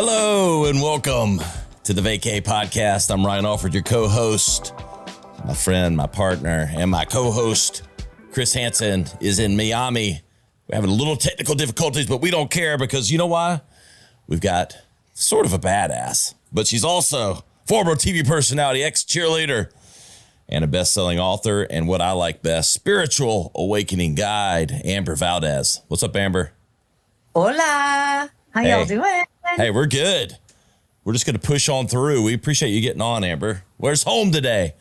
Hello and welcome to the Vacay Podcast. I'm Ryan Alford, your co-host. My friend, my partner, and my co-host, Chris Hansen, is in Miami. We're having a little technical difficulties, but we don't care because you know why? We've got sort of a badass, but she's also former TV personality, ex-cheerleader, and a best-selling author, and what I like best, spiritual awakening guide, Amber Valdez. What's up, Amber? Hola. How y'all doing? Hey, we're good. We're just going to push on through. We appreciate you getting on, Amber. Where's home today?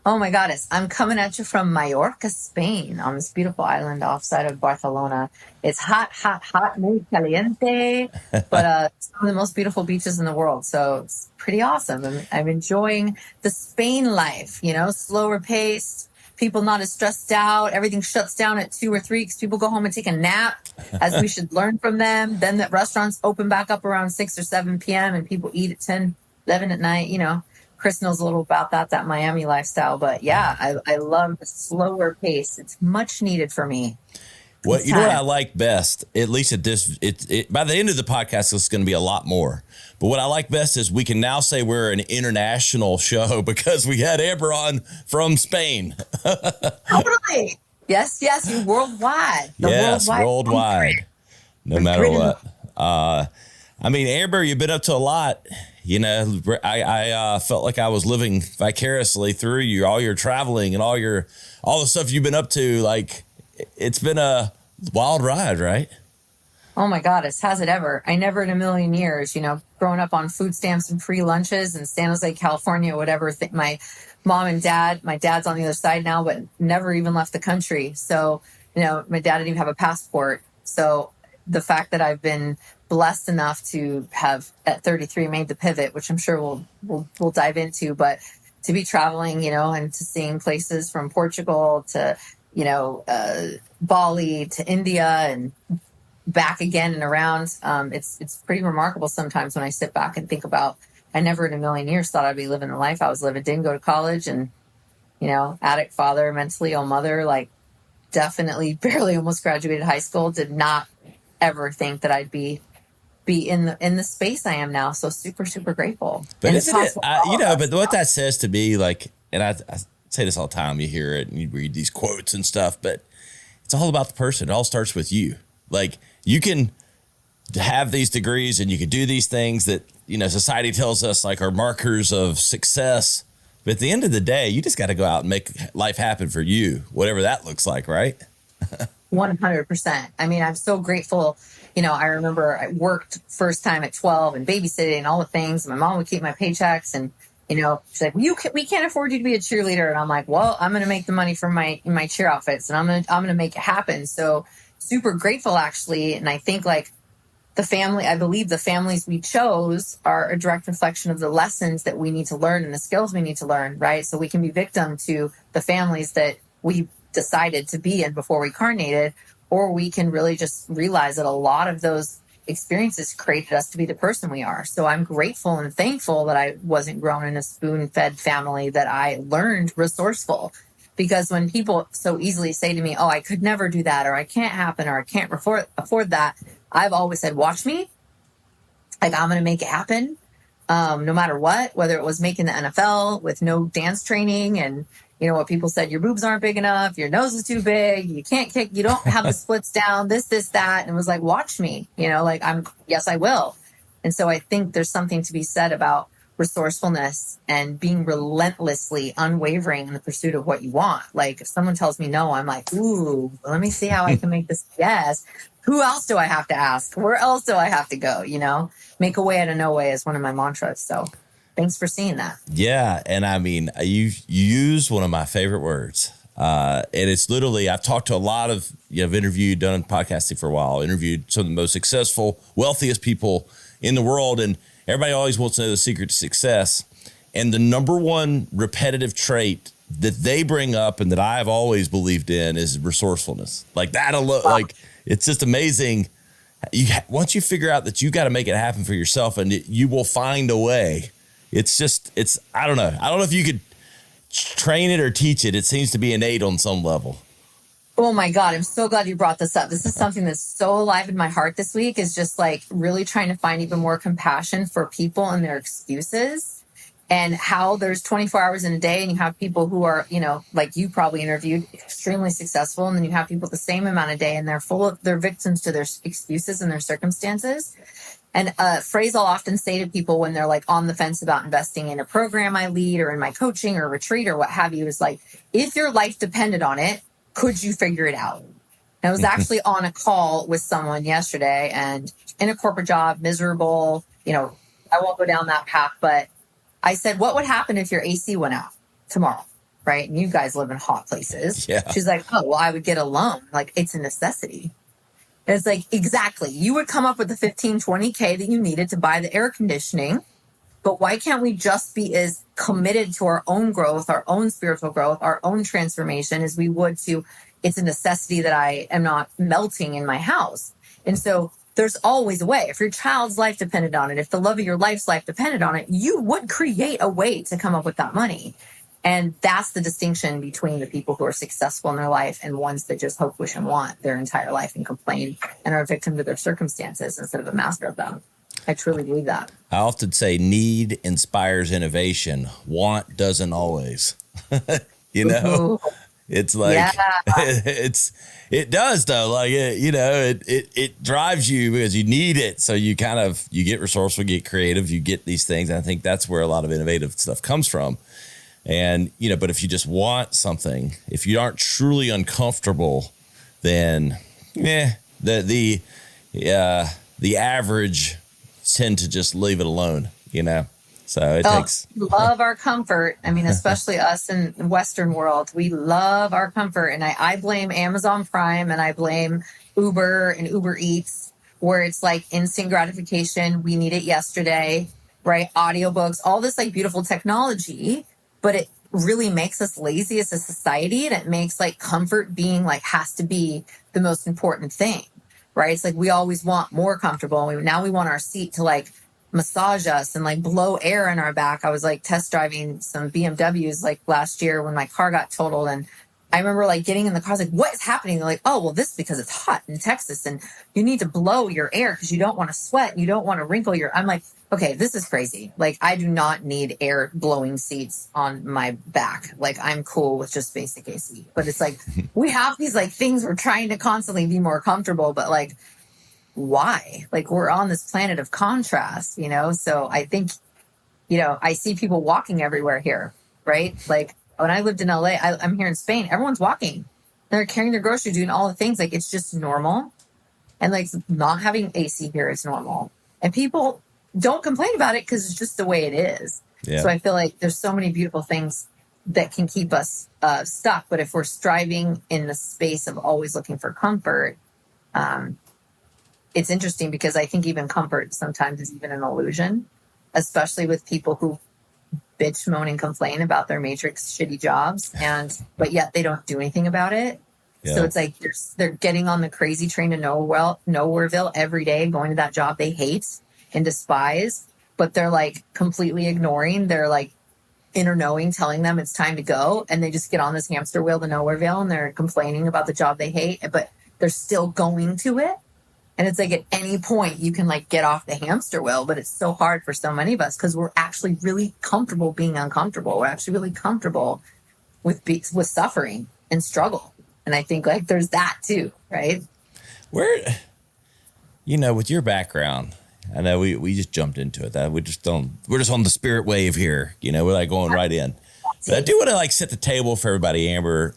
Oh my goddess. I'm coming at you from Mallorca, Spain, on this beautiful island offside of Barcelona. It's hot, hot, hot, muy caliente, but it's one of the most beautiful beaches in the world. So it's pretty awesome. I'm enjoying the Spain life, slower paced, people not as stressed out. Everything shuts down at 2 or 3 because people go home and take a nap, as we should learn from them. Then the restaurants open back up around 6 or 7 p.m. and people eat at 10, 11 at night, Chris knows a little about that Miami lifestyle, but yeah, I love the slower pace. It's much needed for me. What I like best, at least at this, by the end of the podcast, it's going to be a lot more. But what I like best is we can now say we're an international show because we had Amber on from Spain. Totally. Yes, you're worldwide. Worldwide. No matter what. Amber, you've been up to a lot. I felt like I was living vicariously through you, all your traveling and all the stuff you've been up to. Like, it's been a wild ride, right? Oh my goddess, has it ever? I never in a million years, growing up on food stamps and free lunches in San Jose, California, whatever. My mom and dad, my dad's on the other side now, but never even left the country. So, my dad didn't even have a passport. So the fact that I've been blessed enough to have at 33 made the pivot, which I'm sure we'll dive into, but to be traveling, and to seeing places from Portugal to, Bali to India and back again and around. It's pretty remarkable sometimes when I sit back and think about, I never in a million years thought I'd be living the life I was living. Didn't go to college and, addict father, mentally ill mother, like definitely barely almost graduated high school. Did not ever think that I'd be in the space I am now. So super, super grateful. But isn't it, but what that says to me, like, and I say this all the time, you hear it and you read these quotes and stuff, but it's all about the person. It all starts with you. Like, you can have these degrees and you can do these things that, society tells us like are markers of success. But at the end of the day, you just got to go out and make life happen for you, whatever that looks like, right? 100%. I mean, I'm so grateful. I remember I worked first time at 12 and babysitting and all the things. My mom would keep my paychecks and, she's like, we can't afford you to be a cheerleader. And I'm like, well, I'm going to make the money from my cheer outfits and I'm going to make it happen. So super grateful actually. And I think I believe the families we chose are a direct reflection of the lessons that we need to learn and the skills we need to learn, right? So we can be victim to the families that we decided to be in before we carnated, or we can really just realize that a lot of those experiences created us to be the person we are. So I'm grateful and thankful that I wasn't grown in a spoon-fed family, that I learned resourceful. Because when people so easily say to me, oh, I could never do that, or I can't happen, or I can't afford that, I've always said, watch me. Like, I'm going to make it happen. No matter what, whether it was making the NFL with no dance training and, what people said, your boobs aren't big enough, your nose is too big, you can't kick, you don't have the splits down, this, that. And it was like, watch me, yes, I will. And so I think there's something to be said about resourcefulness and being relentlessly unwavering in the pursuit of what you want. Like, if someone tells me no, I'm like, ooh, let me see how I can make this yes. Who else do I have to ask? Where else do I have to go? Make a way out of no way is one of my mantras. So thanks for seeing that. Yeah. And I mean, you use one of my favorite words. And it's literally, I've talked to a lot of, I've interviewed, done podcasting for a while, interviewed some of the most successful, wealthiest people in the world. And everybody always wants to know the secret to success. And the number one repetitive trait that they bring up and that I've always believed in is resourcefulness. Like that alone, like it's just amazing. Once you figure out that you got to make it happen for yourself and you will find a way. I don't know. I don't know if you could train it or teach it. It seems to be innate on some level. Oh my God, I'm so glad you brought this up. This is something that's so alive in my heart this week, is just like really trying to find even more compassion for people and their excuses, and how there's 24 hours in a day, and you have people who are, like you probably interviewed, extremely successful. And then you have people the same amount of day and they're victims to their excuses and their circumstances. And a phrase I'll often say to people when they're like on the fence about investing in a program I lead or in my coaching or retreat or what have you is like, if your life depended on it, could you figure it out? And I was actually on a call with someone yesterday and in a corporate job, miserable, I won't go down that path, but I said, what would happen if your AC went out tomorrow? Right. And you guys live in hot places. Yeah. She's like, oh, well, I would get a loan. Like, it's a necessity. And it's like, exactly. You would come up with the 15, 20K that you needed to buy the air conditioning. But why can't we just be as committed to our own growth, our own spiritual growth, our own transformation as we would to, it's a necessity that I am not melting in my house. And so there's always a way. If your child's life depended on it, if the love of your life's life depended on it, you would create a way to come up with that money. And that's the distinction between the people who are successful in their life and ones that just hope, wish, and want their entire life and complain and are a victim to their circumstances instead of a master of them. I truly believe that. I often say need inspires innovation. Want doesn't always. Ooh. It's like, it does though. Like, it drives you because you need it. So you get resourceful, get creative, you get these things. And I think that's where a lot of innovative stuff comes from. And, but if you just want something, if you aren't truly uncomfortable, then the average tend to just leave it alone, So it takes. Love our comfort. I mean, especially us in the Western world, we love our comfort. And I blame Amazon Prime and I blame Uber and Uber Eats, where it's like instant gratification. We need it yesterday, right? Audiobooks, all this like beautiful technology, but it really makes us lazy as a society. And it makes like comfort being like has to be the most important thing, right? It's like we always want more comfortable. Now we want our seat to like massage us and like blow air in our back. I was like test driving some BMWs like last year when my car got totaled. And I remember like getting in the car, I was like, what is happening? They're like, oh, well, this is because it's hot in Texas and you need to blow your air because you don't want to sweat and you don't want to wrinkle I'm like, okay, this is crazy. Like, I do not need air blowing seats on my back. Like, I'm cool with just basic AC. But it's like, we have these like things we're trying to constantly be more comfortable, but like, why? Like, we're on this planet of contrast, So I think, I see people walking everywhere here, right? Like when I lived in LA, I'm here in Spain, everyone's walking. They're carrying their groceries, doing all the things. Like, it's just normal. And like not having AC here is normal. And people don't complain about it because it's just the way it is. Yeah. So I feel like there's so many beautiful things that can keep us stuck. But if we're striving in the space of always looking for comfort, it's interesting because I think even comfort sometimes is even an illusion, especially with people who bitch, moan, and complain about their matrix shitty jobs, but yet they don't do anything about it. Yeah. So it's like they're getting on the crazy train to Nowhereville every day, going to that job they hate and despise, but they're like completely ignoring their like inner knowing telling them it's time to go, and they just get on this hamster wheel to Nowhereville and they're complaining about the job they hate, but they're still going to it. And it's like at any point you can like get off the hamster wheel, but it's so hard for so many of us because we're actually really comfortable being uncomfortable. We're actually really comfortable with suffering and struggle. And I think like there's that too, right? Where, with your background, I know we just jumped into it. That we're just on the spirit wave here. We're like going right in. But I do want to like set the table for everybody, Amber.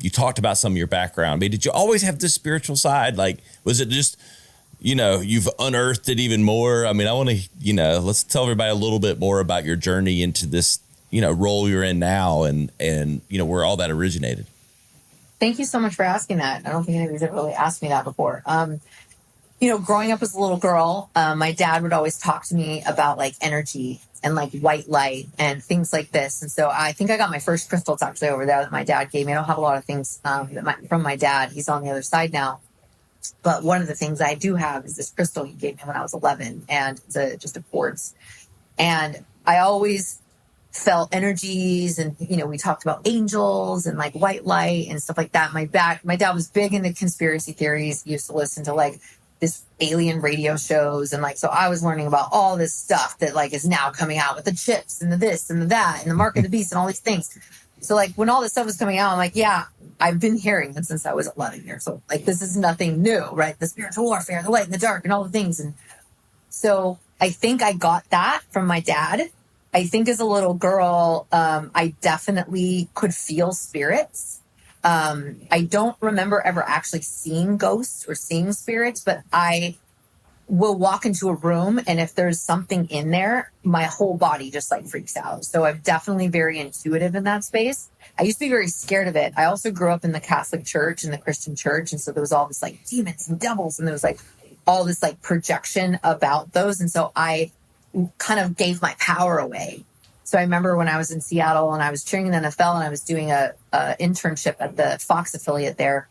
You talked about some of your background. I mean, did you always have this spiritual side? Like, was it just, you've unearthed it even more? I mean, I want to, let's tell everybody a little bit more about your journey into this, role you're in now and where all that originated. Thank you so much for asking that. I don't think anybody's ever really asked me that before. Growing up as a little girl, my dad would always talk to me about like energy and like white light and things like this. And so I think I got my first crystals actually over there that my dad gave me. I don't have a lot of things from my dad. He's on the other side now. But one of the things I do have is this crystal he gave me when I was 11, and it's just a quartz. And I always felt energies, and we talked about angels and like white light and stuff like that. My dad was big into conspiracy theories. He used to listen to like this alien radio shows, and like, so I was learning about all this stuff that like is now coming out with the chips and the this and the that and the mark of the beast and all these things. So like when all this stuff was coming out, I'm like, yeah, I've been hearing it since I was 11 years old. Like, this is nothing new, right? The spiritual warfare, the light and the dark and all the things. And so I think I got that from my dad. I think as a little girl, I definitely could feel spirits. I don't remember ever actually seeing ghosts or seeing spirits, but I will walk into a room, and if there's something in there, my whole body just like freaks out. So I'm definitely very intuitive in that space. I used to be very scared of it. I also grew up in the Catholic Church and the Christian Church. And so there was all this like demons and devils, and there was like all this like projection about those. And so I kind of gave my power away. So I remember when I was in Seattle and I was cheering in the NFL, and I was doing a internship at the Fox affiliate there,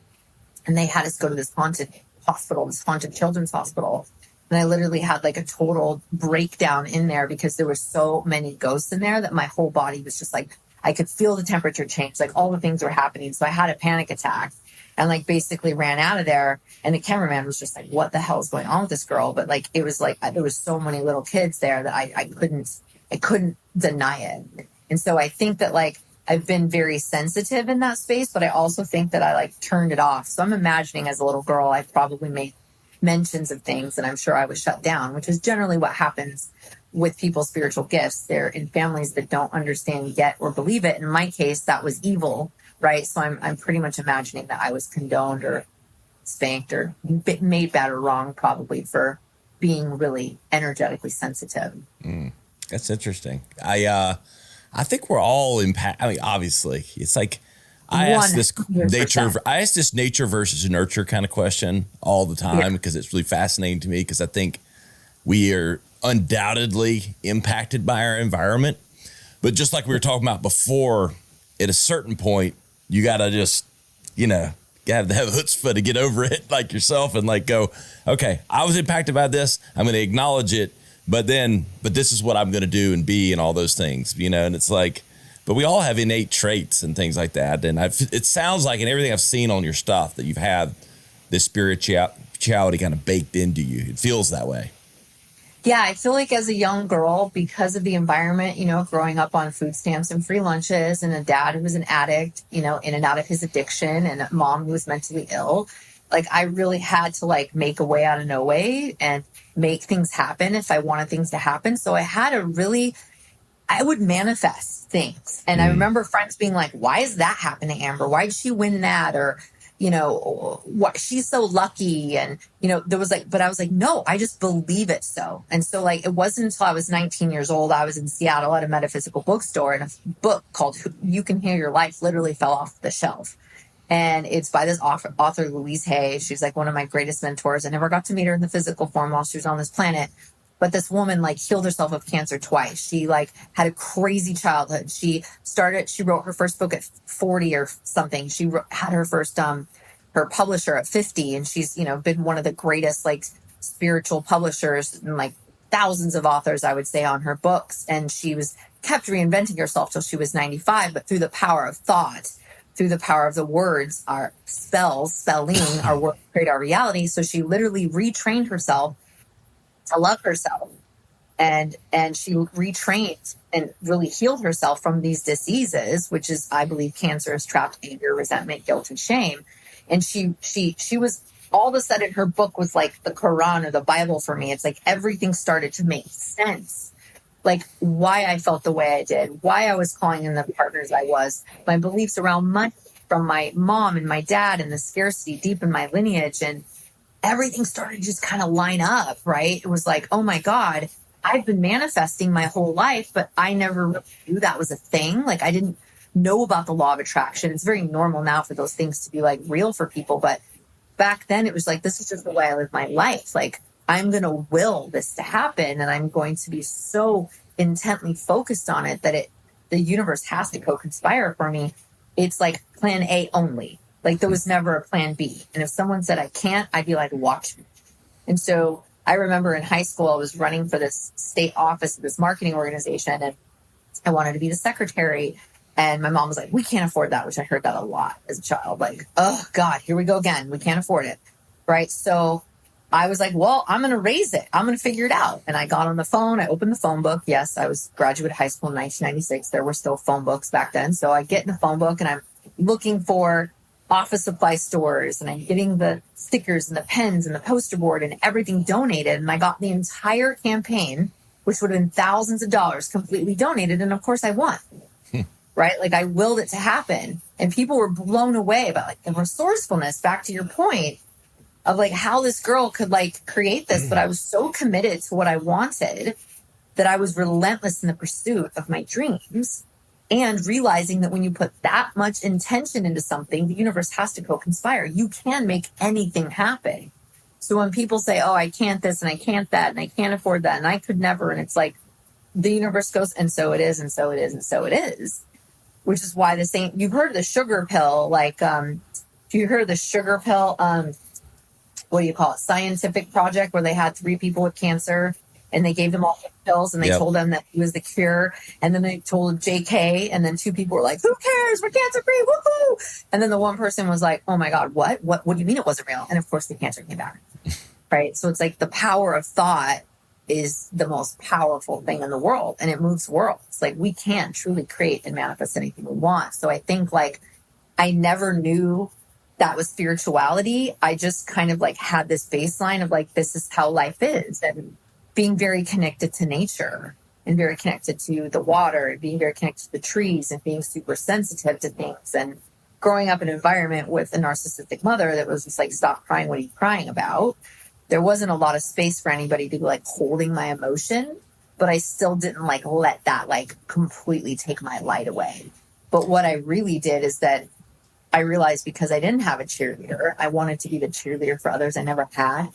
and they had us go to this haunted hospital, this haunted children's hospital. And I literally had like a total breakdown in there because there were so many ghosts in there that my whole body was just like, I could feel the temperature change, like all the things were happening. So I had a panic attack and like basically ran out of there. And the cameraman was just like, what the hell is going on with this girl? But like, it was like, there was so many little kids there that I couldn't deny it. And so I think that like, I've been very sensitive in that space, but I also think that I like turned it off. So I'm imagining as a little girl, I probably made mentions of things and I'm sure I was shut down, which is generally what happens with people's spiritual gifts. They're in families that don't understand yet or believe it. In my case, that was evil, right? So I'm pretty much imagining that I was condoned or spanked or made bad or wrong, probably for being really energetically sensitive. That's interesting. I think we're all impacted. I mean, obviously, it's like I ask this nature versus nurture kind of question all the time because it's really fascinating to me, because I think we are undoubtedly impacted by our environment. But just like we were talking about before, at a certain point, you got to just, got to have chutzpah to get over it like yourself and like go, okay, I was impacted by this. I'm going to acknowledge it. But this is what I'm going to do and be and all those things, and it's like, but we all have innate traits and things like that. And it sounds like in everything I've seen on your stuff that you've had this spirituality kind of baked into you. It feels that way. Yeah, I feel like as a young girl, because of the environment, growing up on food stamps and free lunches, and a dad who was an addict, in and out of his addiction, and a mom who was mentally ill, like I really had to like make a way out of no way and make things happen if I wanted things to happen. So I would manifest things. And I remember friends being like, why is that happening, Amber? Why did she win that? Or, what, she's so lucky. And, there was like, but I was like, no, I just believe it so. And so like, it wasn't until I was 19 years old, I was in Seattle at a metaphysical bookstore, and a book called You Can Heal Your Life literally fell off the shelf. And it's by this author, Louise Hay. She's like one of my greatest mentors. I never got to meet her in the physical form while she was on this planet. But this woman like healed herself of cancer twice. She like had a crazy childhood. She wrote her first book at 40 or something. She had her first, her publisher at 50. And she's, been one of the greatest like spiritual publishers, and like thousands of authors, I would say, on her books. And she kept reinventing herself till she was 95, but through the power of thought, through the power of the words, our spelling, our words create our reality. So she literally retrained herself to love herself, and she retrained and really healed herself from these diseases, which is, I believe, cancer is trapped anger, resentment, guilt, and shame. And she was, all of a sudden her book was like the Quran or the Bible for me. It's like everything started to make sense, like why I felt the way I did, why I was calling in the partners I was, my beliefs around money from my mom and my dad, and the scarcity deep in my lineage, and everything started to just kind of line up, right? It was like, oh my God, I've been manifesting my whole life, but I never really knew that was a thing. Like I didn't know about the law of attraction. It's very normal now for those things to be like real for people. But back then it was like, this is just the way I live my life. Like I'm going to will this to happen, and I'm going to be so intently focused on it that the universe has to co-conspire for me. It's like plan A only. Like there was never a plan B. And if someone said I can't, I'd be like, watch me. And so I remember in high school, I was running for this state office of this marketing organization, and I wanted to be the secretary. And my mom was like, we can't afford that, which I heard that a lot as a child. Like, oh God, here we go again. We can't afford it. Right. So I was like, well, I'm going to raise it. I'm going to figure it out. And I got on the phone. I opened the phone book. Yes, I was graduate high school in 1996. There were still phone books back then. So I get in the phone book and I'm looking for office supply stores, and I'm getting the stickers and the pens and the poster board and everything donated. And I got the entire campaign, which would have been thousands of dollars, completely donated. And of course I won. Right? Like I willed it to happen. And people were blown away about like the resourcefulness, back to your point, of like how this girl could like create this. But I was so committed to what I wanted that I was relentless in the pursuit of my dreams, and realizing that when you put that much intention into something, the universe has to co-conspire. You can make anything happen. So when people say, oh, I can't this and I can't that and I can't afford that and I could never, and it's like the universe goes, and so it is, and so it is, and so it is. Which is why the same, you've heard of the sugar pill, like, if you heard of the sugar pill, what do you call it? Scientific project where they had 3 people with cancer and they gave them all pills and they told them that he was the cure. And then they told JK, and then 2 people were like, who cares? We're cancer free. Woohoo. And then the one person was like, oh my God, what do you mean it wasn't real? And of course the cancer came back. Right. So it's like the power of thought is the most powerful thing in the world, and it moves worlds. Like we can truly create and manifest anything we want. So I think like I never knew that was spirituality. I just kind of like had this baseline of like, this is how life is, and being very connected to nature and very connected to the water and being very connected to the trees and being super sensitive to things, and growing up in an environment with a narcissistic mother that was just like, stop crying. What are you crying about? There wasn't a lot of space for anybody to be like holding my emotion, but I still didn't like let that like completely take my light away. But what I really did is that I realized, because I didn't have a cheerleader, I wanted to be the cheerleader for others I never had.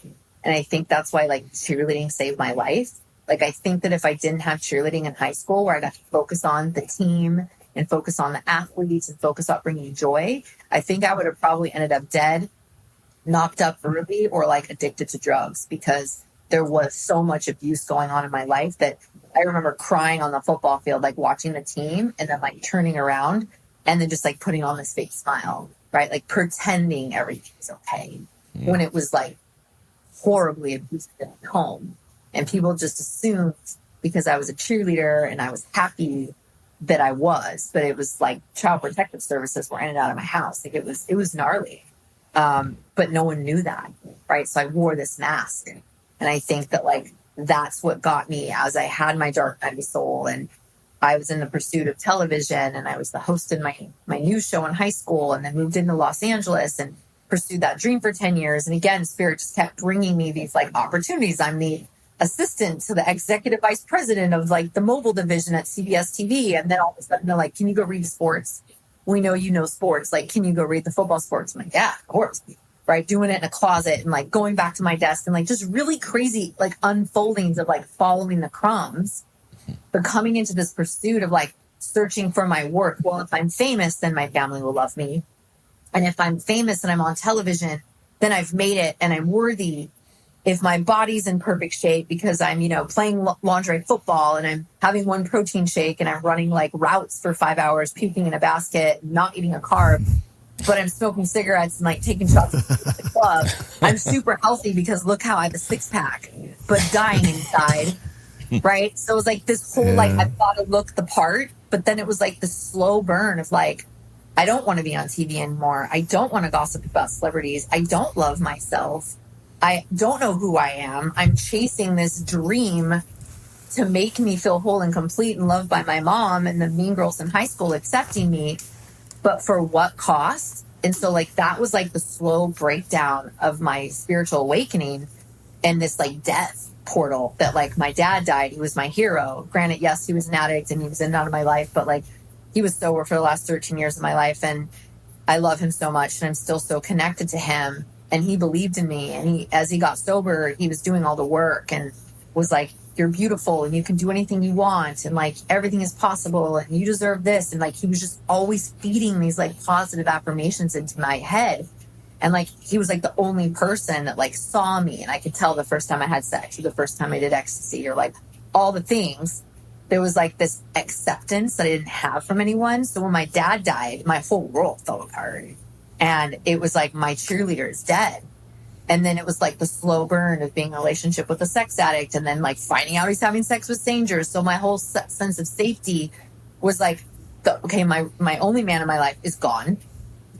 And I think that's why like cheerleading saved my life. Like I think that if I didn't have cheerleading in high school, where I got to focus on the team and focus on the athletes and focus on bringing joy, I think I would have probably ended up dead, knocked up early, or like addicted to drugs, because there was so much abuse going on in my life that I remember crying on the football field, like watching the team and then like turning around and then just like putting on this fake smile, right? Like pretending everything's okay when it was like horribly abusive at home. And people just assumed because I was a cheerleader and I was happy that I was, but it was like child protective services were in and out of my house. Like it was gnarly. But no one knew that, right? So I wore this mask. And I think that like, that's what got me, as I had my dark night of soul and I was in the pursuit of television, and I was the host in my news show in high school, and then moved into Los Angeles and pursued that dream for 10 years. And again, Spirit just kept bringing me these like opportunities. I'm the assistant to the executive vice president of like the mobile division at CBS TV. And then all of a sudden they're like, can you go read sports? We know you know sports. Like, can you go read the football sports? I'm like, yeah, of course. Right. Doing it in a closet and like going back to my desk and like just really crazy like unfoldings of like following the crumbs, but coming into this pursuit of like searching for my work. Well, if I'm famous, then my family will love me. And if I'm famous and I'm on television, then I've made it and I'm worthy. If my body's in perfect shape because I'm, playing lingerie football and I'm having one protein shake and I'm running like routes for 5 hours, puking in a basket, not eating a carb, but I'm smoking cigarettes and like taking shots at the club, I'm super healthy because look how I have a 6-pack, but dying inside. Right. So it was like this whole, like, I thought it looked the part, but then it was like the slow burn of like, I don't want to be on TV anymore. I don't want to gossip about celebrities. I don't love myself. I don't know who I am. I'm chasing this dream to make me feel whole and complete and loved by my mom and the mean girls in high school accepting me, but for what cost? And so like, that was like the slow breakdown of my spiritual awakening and this like death portal that like my dad died. He was my hero. Granted, yes, he was an addict and he was in and out of my life, but like he was sober for the last 13 years of my life. And I love him so much and I'm still so connected to him. And he believed in me. And as he got sober, he was doing all the work and was like, you're beautiful and you can do anything you want. And like, everything is possible and you deserve this. And like, he was just always feeding these like positive affirmations into my head. And like, he was like the only person that like saw me and I could tell the first time I had sex or the first time I did ecstasy or like all the things. there was like this acceptance that I didn't have from anyone. So when my dad died, my whole world fell apart. And it was like, my cheerleader is dead. And then it was like the slow burn of being in a relationship with a sex addict, and then like finding out he's having sex with strangers. So my whole sense of safety was like, okay, my only man in my life is gone.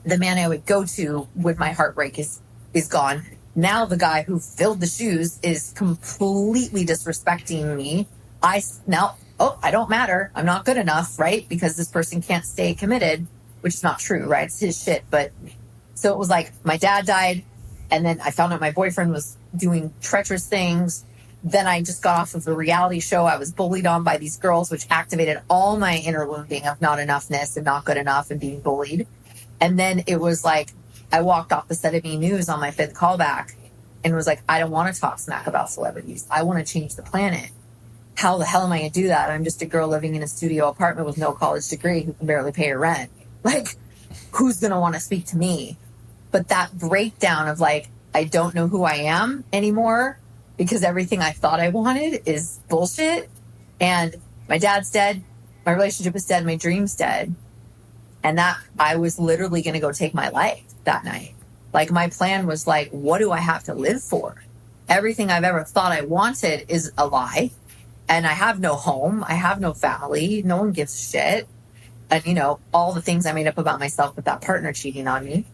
The man I would go to when my heart break is gone. Now the guy who filled the shoes is completely disrespecting me. I don't matter. I'm not good enough, right? Because this person can't stay committed, which is not true, right? It's his shit. But so it was like, my dad died, and then I found out my boyfriend was doing treacherous things. Then I just got off of a reality show. I was bullied on by these girls, which activated all my inner wounding of not enoughness and not good enough and being bullied. And then it was like, I walked off the set of E! News on my 5th callback and was like, I don't want to talk smack about celebrities. I want to change the planet. How the hell am I going to do that? I'm just a girl living in a studio apartment with no college degree who can barely pay her rent. Like, who's going to want to speak to me? But that breakdown of like, I don't know who I am anymore because everything I thought I wanted is bullshit. And my dad's dead. My relationship is dead. My dream's dead. And that I was literally going to go take my life that night. Like, my plan was like, what do I have to live for? Everything I've ever thought I wanted is a lie. And I have no home. I have no family. No one gives a shit. And, you know, all the things I made up about myself with that partner cheating on me.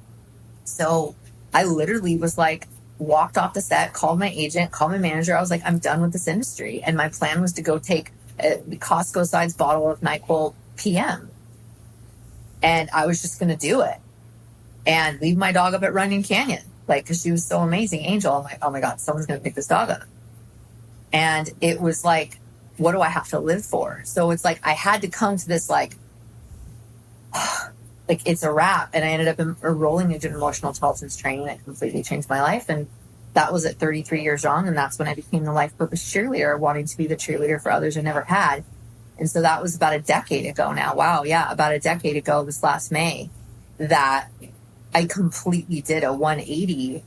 So I literally was like, walked off the set, called my agent, called my manager. I was like, I'm done with this industry. And my plan was to go take a Costco-sized bottle of NyQuil PM. And I was just going to do it and leave my dog up at Runyon Canyon. Like, because she was so amazing. Angel. I'm like, oh my God, someone's going to pick this dog up. And it was like, what do I have to live for? So it's like, I had to come to this, like it's a wrap. And I ended up enrolling into emotional intelligence training that completely changed my life. And that was at 33 years young. And that's when I became the life purpose cheerleader, wanting to be the cheerleader for others I never had. And so that was about a decade ago now. Wow. Yeah. About a decade ago, this last May, that I completely did a 180,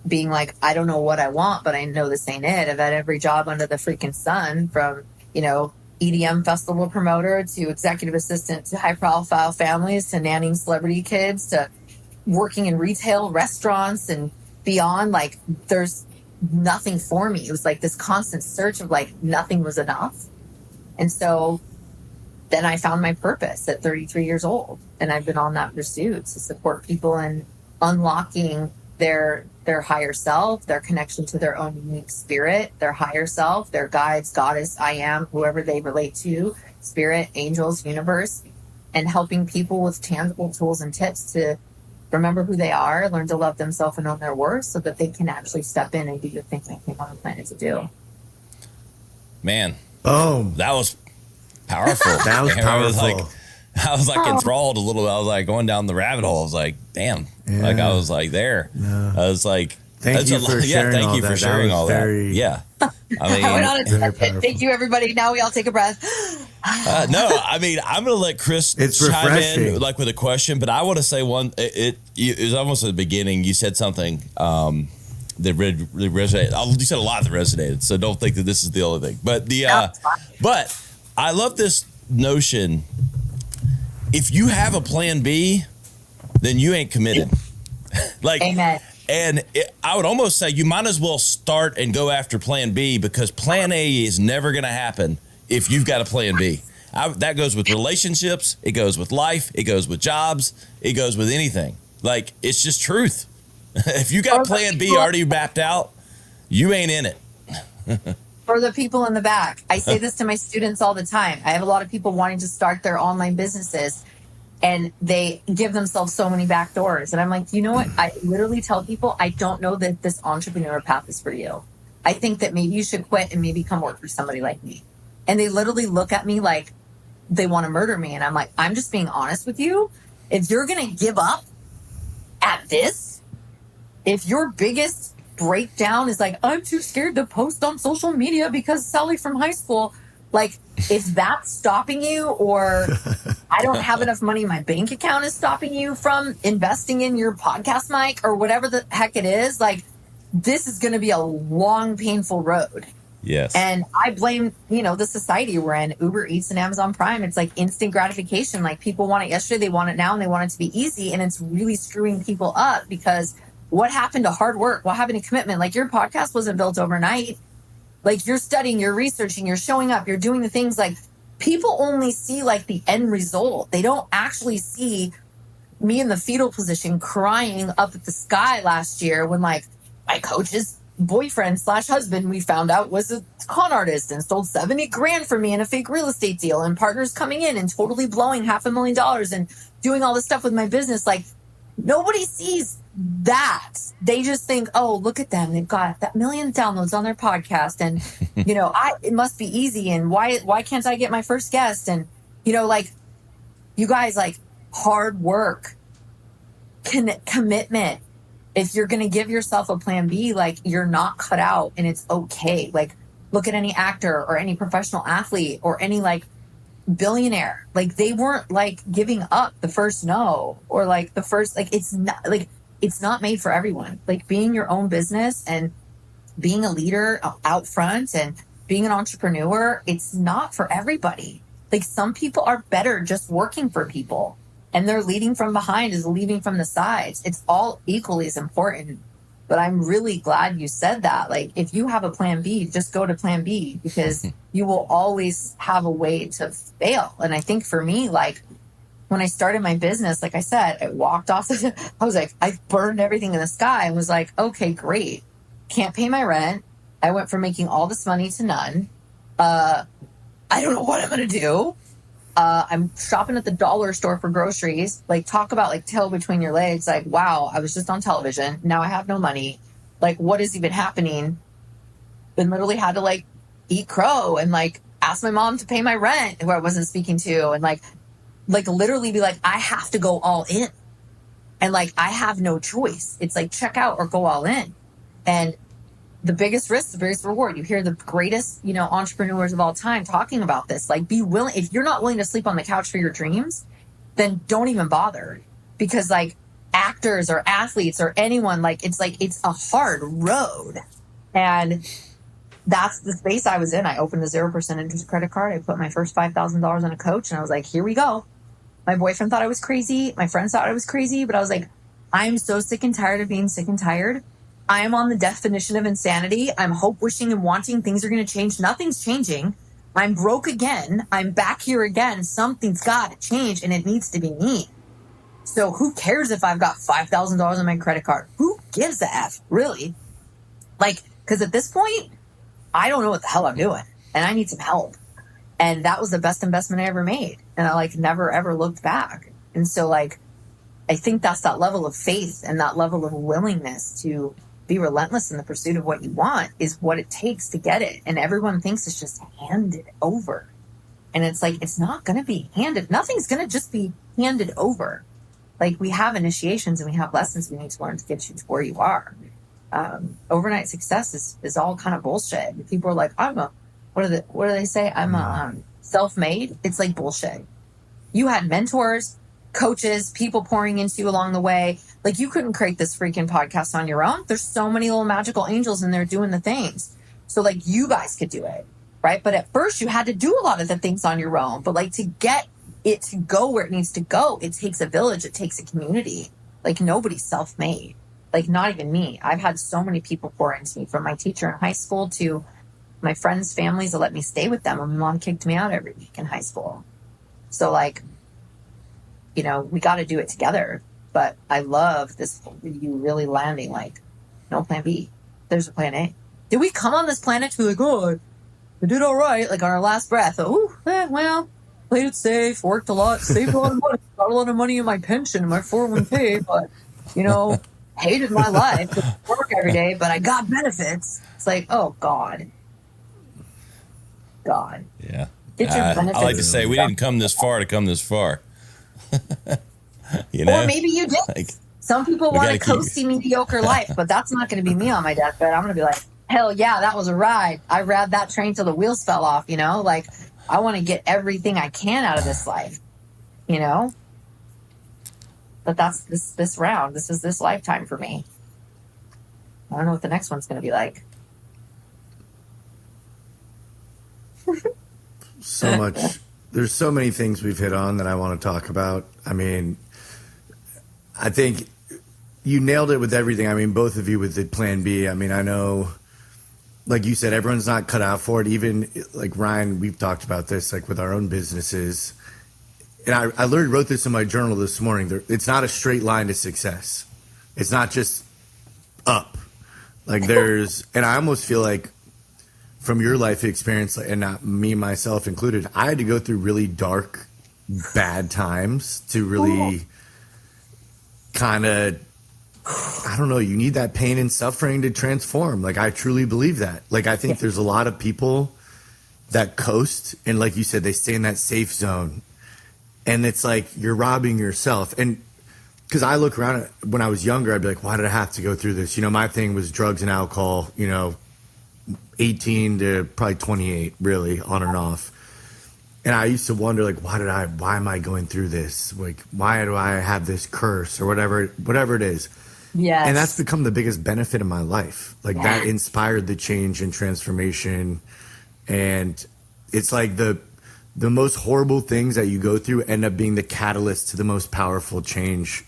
being like, I don't know what I want, but I know this ain't it. I've had every job under the freaking sun, from, you know, EDM festival promoter to executive assistant to high profile families to nannying celebrity kids to working in retail, restaurants and beyond. Like, there's nothing for me. It was like this constant search of like, nothing was enough. And so then I found my purpose at 33 years old. And I've been on that pursuit to support people in unlocking their higher self, their connection to their own unique spirit, their higher self, their guides, goddess, I am, whoever they relate to, spirit, angels, universe, and helping people with tangible tools and tips to remember who they are, learn to love themselves and own their worth so that they can actually step in and do the thing they came on the planet to do. Man. Oh, that was powerful. That was powerful. I was like enthralled a little bit. I was like going down the rabbit hole. I was like, damn. Yeah. Like, I was like there. Yeah. I was like, thank you for sharing all that. Yeah. I mean, I went on a tangent. Thank you, everybody. Now we all take a breath. no, I mean, I'm going to let Chris chime in like with a question, but I want to say one. It was almost at the beginning. You said something that resonated. You said a lot that resonated, so don't think that this is the only thing. But but I love this notion. If you have a plan B, then you ain't committed. Like, amen. And I would almost say you might as well start and go after plan B, because plan A is never going to happen if you've got a plan B. That goes with relationships. It goes with life. It goes with jobs. It goes with anything. Like, it's just truth. If you got plan B already mapped out, you ain't in it. For the people in the back, I say this to my students all the time. I have a lot of people wanting to start their online businesses, and they give themselves so many back doors. And I'm like, you know what? I literally tell people, I don't know that this entrepreneur path is for you. I think that maybe you should quit and maybe come work for somebody like me. And they literally look at me like they want to murder me. And I'm like, I'm just being honest with you. If you're going to give up at this, if your biggest breakdown is like, I'm too scared to post on social media because Sally from high school, like, if that's stopping you, or I don't have enough money in my bank account is stopping you from investing in your podcast mic or whatever the heck it is, like, this is going to be a long, painful road. Yes. And I blame, the society we're in, Uber Eats and Amazon Prime. It's like instant gratification. Like people want it yesterday, they want it now, and they want it to be easy. And it's really screwing people up because what happened to hard work? What happened to commitment? Like your podcast wasn't built overnight. Like you're studying, you're researching, you're showing up, you're doing the things. Like people only see like the end result. They don't actually see me in the fetal position crying up at the sky last year when like my coach's boyfriend / husband we found out was a con artist and stole 70 grand from me in a fake real estate deal, and partners coming in and totally blowing $500,000 and doing all this stuff with my business. Like nobody sees that. They just think, oh, look at them, they've got that million downloads on their podcast, and it must be easy, and why can't I get my first guest? And like you guys, like hard work, commitment. If you're going to give yourself a plan B, like you're not cut out, and it's okay. Like look at any actor or any professional athlete or any like billionaire. Like they weren't like giving up the first no, or like the first, like it's not made for everyone. Like being your own business and being a leader out front and being an entrepreneur, it's not for everybody. Like some people are better just working for people, and they're leading from behind is leading from the sides. It's all equally as important. But I'm really glad you said that. Like if you have a plan B, just go to plan B, because you will always have a way to fail. And I think for me, like when I started my business, like I said, I walked off. I was like, I burned everything in the sky and was like, okay, great. Can't pay my rent. I went from making all this money to none. I don't know what I'm going to do. I'm shopping at the dollar store for groceries. Like talk about like tail between your legs. Like, wow, I was just on television. Now I have no money. Like what is even happening? And literally had to like eat crow and like ask my mom to pay my rent, who I wasn't speaking to. And like literally be like, I have to go all in. And like, I have no choice. It's like check out or go all in. And the biggest risk, the biggest reward. You hear the greatest, entrepreneurs of all time talking about this. Like be willing. If you're not willing to sleep on the couch for your dreams, then don't even bother. Because like actors or athletes or anyone, it's a hard road. And that's the space I was in. I opened a 0% interest credit card. I put my first $5,000 on a coach, and I was like, here we go. My boyfriend thought I was crazy. My friends thought I was crazy, but I was like, I'm so sick and tired of being sick and tired. I am on the definition of insanity. I'm hope wishing and wanting things are going to change. Nothing's changing. I'm broke again. I'm back here again. Something's got to change, and it needs to be me. So who cares if I've got $5,000 on my credit card? Who gives a F, really? Like, because at this point, I don't know what the hell I'm doing, and I need some help. And that was the best investment I ever made. And I never, ever looked back. And so I think that's that level of faith and that level of willingness to be relentless in the pursuit of what you want is what it takes to get it. And everyone thinks it's just handed over. And it's like, it's not going to be handed. Nothing's going to just be handed over. Like we have initiations and we have lessons we need to learn to get you to where you are. Overnight success is all kind of bullshit. People are like, what do they say? I'm self-made. It's like bullshit. You had mentors, coaches, people pouring into you along the way. Like you couldn't create this freaking podcast on your own. There's so many little magical angels in there doing the things. So you guys could do it, right? But at first you had to do a lot of the things on your own. But to get it to go where it needs to go, it takes a village. It takes a community. Nobody's self-made. Not even me. I've had so many people pour into me, from my teacher in high school to my friends' families that let me stay with them when my mom kicked me out every week in high school. So we got to do it together. But I love this, you really landing no plan B. There's a plan A. Did we come on this planet to be like, oh, we did all right, on our last breath? Oh, well, played it safe, worked a lot, saved a lot of money, got a lot of money in my pension, my 401k, but, hated my life, didn't work every day, but I got benefits. It's like, oh, God. Yeah. Get your benefits. I like to say we didn't come this far to come this far. Or maybe you did. Some people want a coasty, mediocre life, but that's not going to be me on my deathbed. I'm going to be like, hell yeah, that was a ride. I rode that train till the wheels fell off, I want to get everything I can out of this life, But that's this round. This is this lifetime for me. I don't know what the next one's going to be like. so much. There's so many things we've hit on that I want to talk about. I mean, I think you nailed it with everything. I mean, both of you with the plan B. I mean, I know, like you said, everyone's not cut out for it. Even like Ryan, we've talked about this, like with our own businesses. And I wrote this in my journal this morning. It's not a straight line to success. It's not just up. Like and I almost feel like from your life experience, and not me, myself included, I had to go through really dark, bad times to really kind of, I don't know, you need that pain and suffering to transform. Like, I truly believe that. Like, I think there's a lot of people that coast, and like you said, they stay in that safe zone. And it's like you're robbing yourself. And because I look around when I was younger, I'd be like, why did I have to go through this? You know, my thing was drugs and alcohol, 18 to probably 28, really, on and off. And I used to wonder, like, why am I going through this? Like, why do I have this curse or whatever it is? Yes. And that's become the biggest benefit of my life. Like, that inspired the change and transformation. And it's like the most horrible things that you go through end up being the catalyst to the most powerful change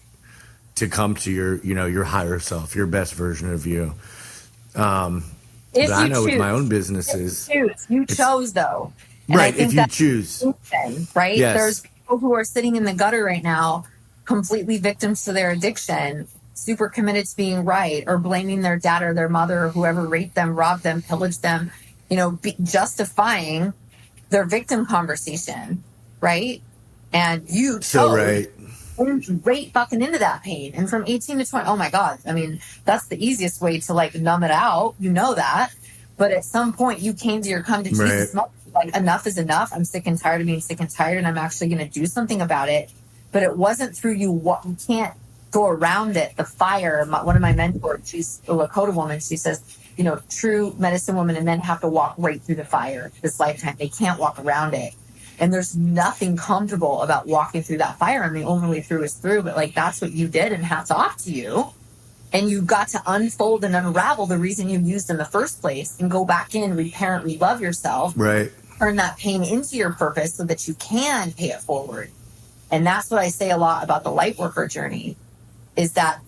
to come to your higher self, your best version of you. But I know with my own businesses, you chose though. And right. If you choose, right. Yes. There's people who are sitting in the gutter right now, completely victims to their addiction, super committed to being right, or blaming their dad or their mother or whoever raped them, robbed them, pillaged them, justifying their victim conversation, right? And you chose right fucking into that pain. And from 18 to 20, oh my God, I mean, that's the easiest way to like numb it out. You know that. But at some point you came to your come to Jesus moment, like, enough is enough. I'm sick and tired of being sick and tired, and I'm actually going to do something about it. But it wasn't through you can't go around it. The fire, one of my mentors, she's a Lakota woman, she says, true medicine women and men have to walk right through the fire this lifetime. They can't walk around it. And there's nothing comfortable about walking through that fire. And the only way through is through. But like, that's what you did, and hats off to you. And you got to unfold and unravel the reason you used in the first place and go back in, reparent, relove yourself. Right. Turn that pain into your purpose so that you can pay it forward. And that's what I say a lot about the light worker journey, is that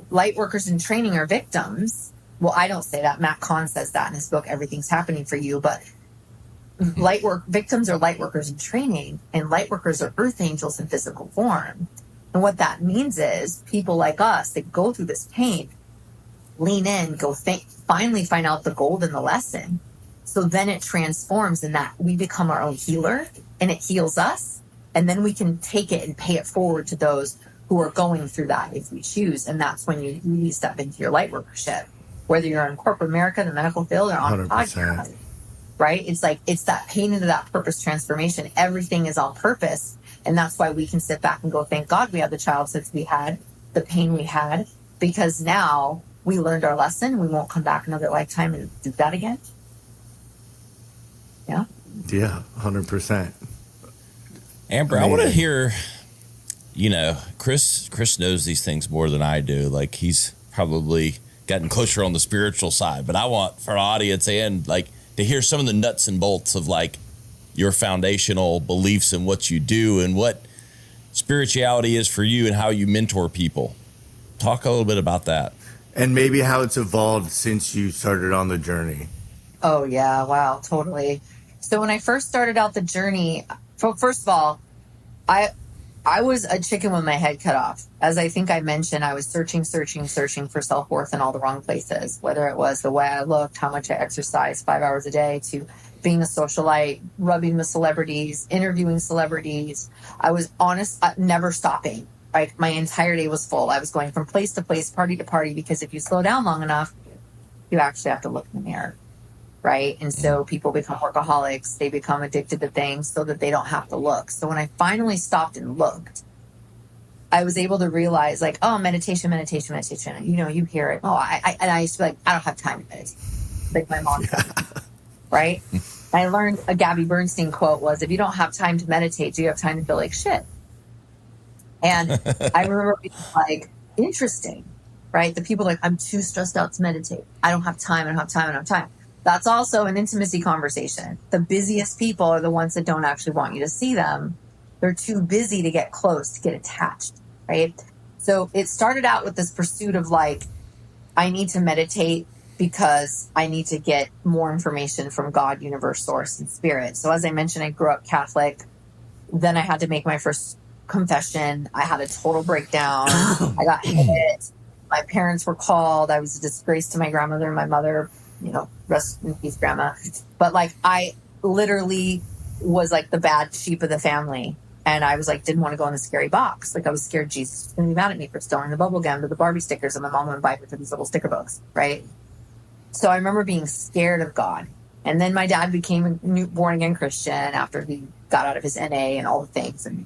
light workers in training are victims. Well, I don't say that. Matt Kahn says that in his book, Everything's Happening for You. But victims are light workers in training, and light workers are earth angels in physical form. And what that means is people like us that go through this pain, lean in, finally find out the gold in the lesson. So then it transforms in that we become our own healer, and it heals us. And then we can take it and pay it forward to those who are going through that if we choose. And that's when you really step into your light workership. Whether you're in corporate America, the medical field, or on a podcast, right? It's like, it's that pain into that purpose transformation. Everything is on purpose. And that's why we can sit back and go, thank God we had the childhood we had, the pain we had, because now we learned our lesson. We won't come back another lifetime and do that again. Yeah. Yeah, 100%. Amber, I want to hear, Chris knows these things more than I do. Like, he's probably gotten closer on the spiritual side, but I want for our audience and like to hear some of the nuts and bolts of like your foundational beliefs and what you do and what spirituality is for you and how you mentor people. Talk a little bit about that. And maybe how it's evolved since you started on the journey. Oh yeah. Wow. Totally. So when I first started out the journey, first of all, I was a chicken with my head cut off. As I think I mentioned, I was searching for self-worth in all the wrong places, whether it was the way I looked, how much I exercised 5 hours a day, to being a socialite, rubbing with celebrities, interviewing celebrities. I was honest, never stopping. Like, my entire day was full. I was going from place to place, party to party, because if you slow down long enough, you actually have to look in the mirror. Right. And so people become workaholics. They become addicted to things so that they don't have to look. So when I finally stopped and looked, I was able to realize, like, oh, meditation. You hear it. Oh, I used to be like, I don't have time to meditate. Like my mom. Right. I learned a Gabby Bernstein quote was, if you don't have time to meditate, do you have time to feel like shit? And I remember being like, interesting. Right. The people like, I'm too stressed out to meditate. I don't have time. That's also an intimacy conversation. The busiest people are the ones that don't actually want you to see them. They're too busy to get close, to get attached, right? So it started out with this pursuit of like, I need to meditate because I need to get more information from God, universe, source, and spirit. So as I mentioned, I grew up Catholic. Then I had to make my first confession. I had a total breakdown. I got hit. My parents were called. I was a disgrace to my grandmother and my mother, you know, rest in peace, grandma. But like, I literally was like the bad sheep of the family. And I was like, didn't want to go in the scary box. Like I was scared Jesus was going to be mad at me for stealing the bubble gum to the Barbie stickers. And my mom would buy me for these little sticker books, right? So I remember being scared of God. And then my dad became a new born again Christian after he got out of his NA and all the things. And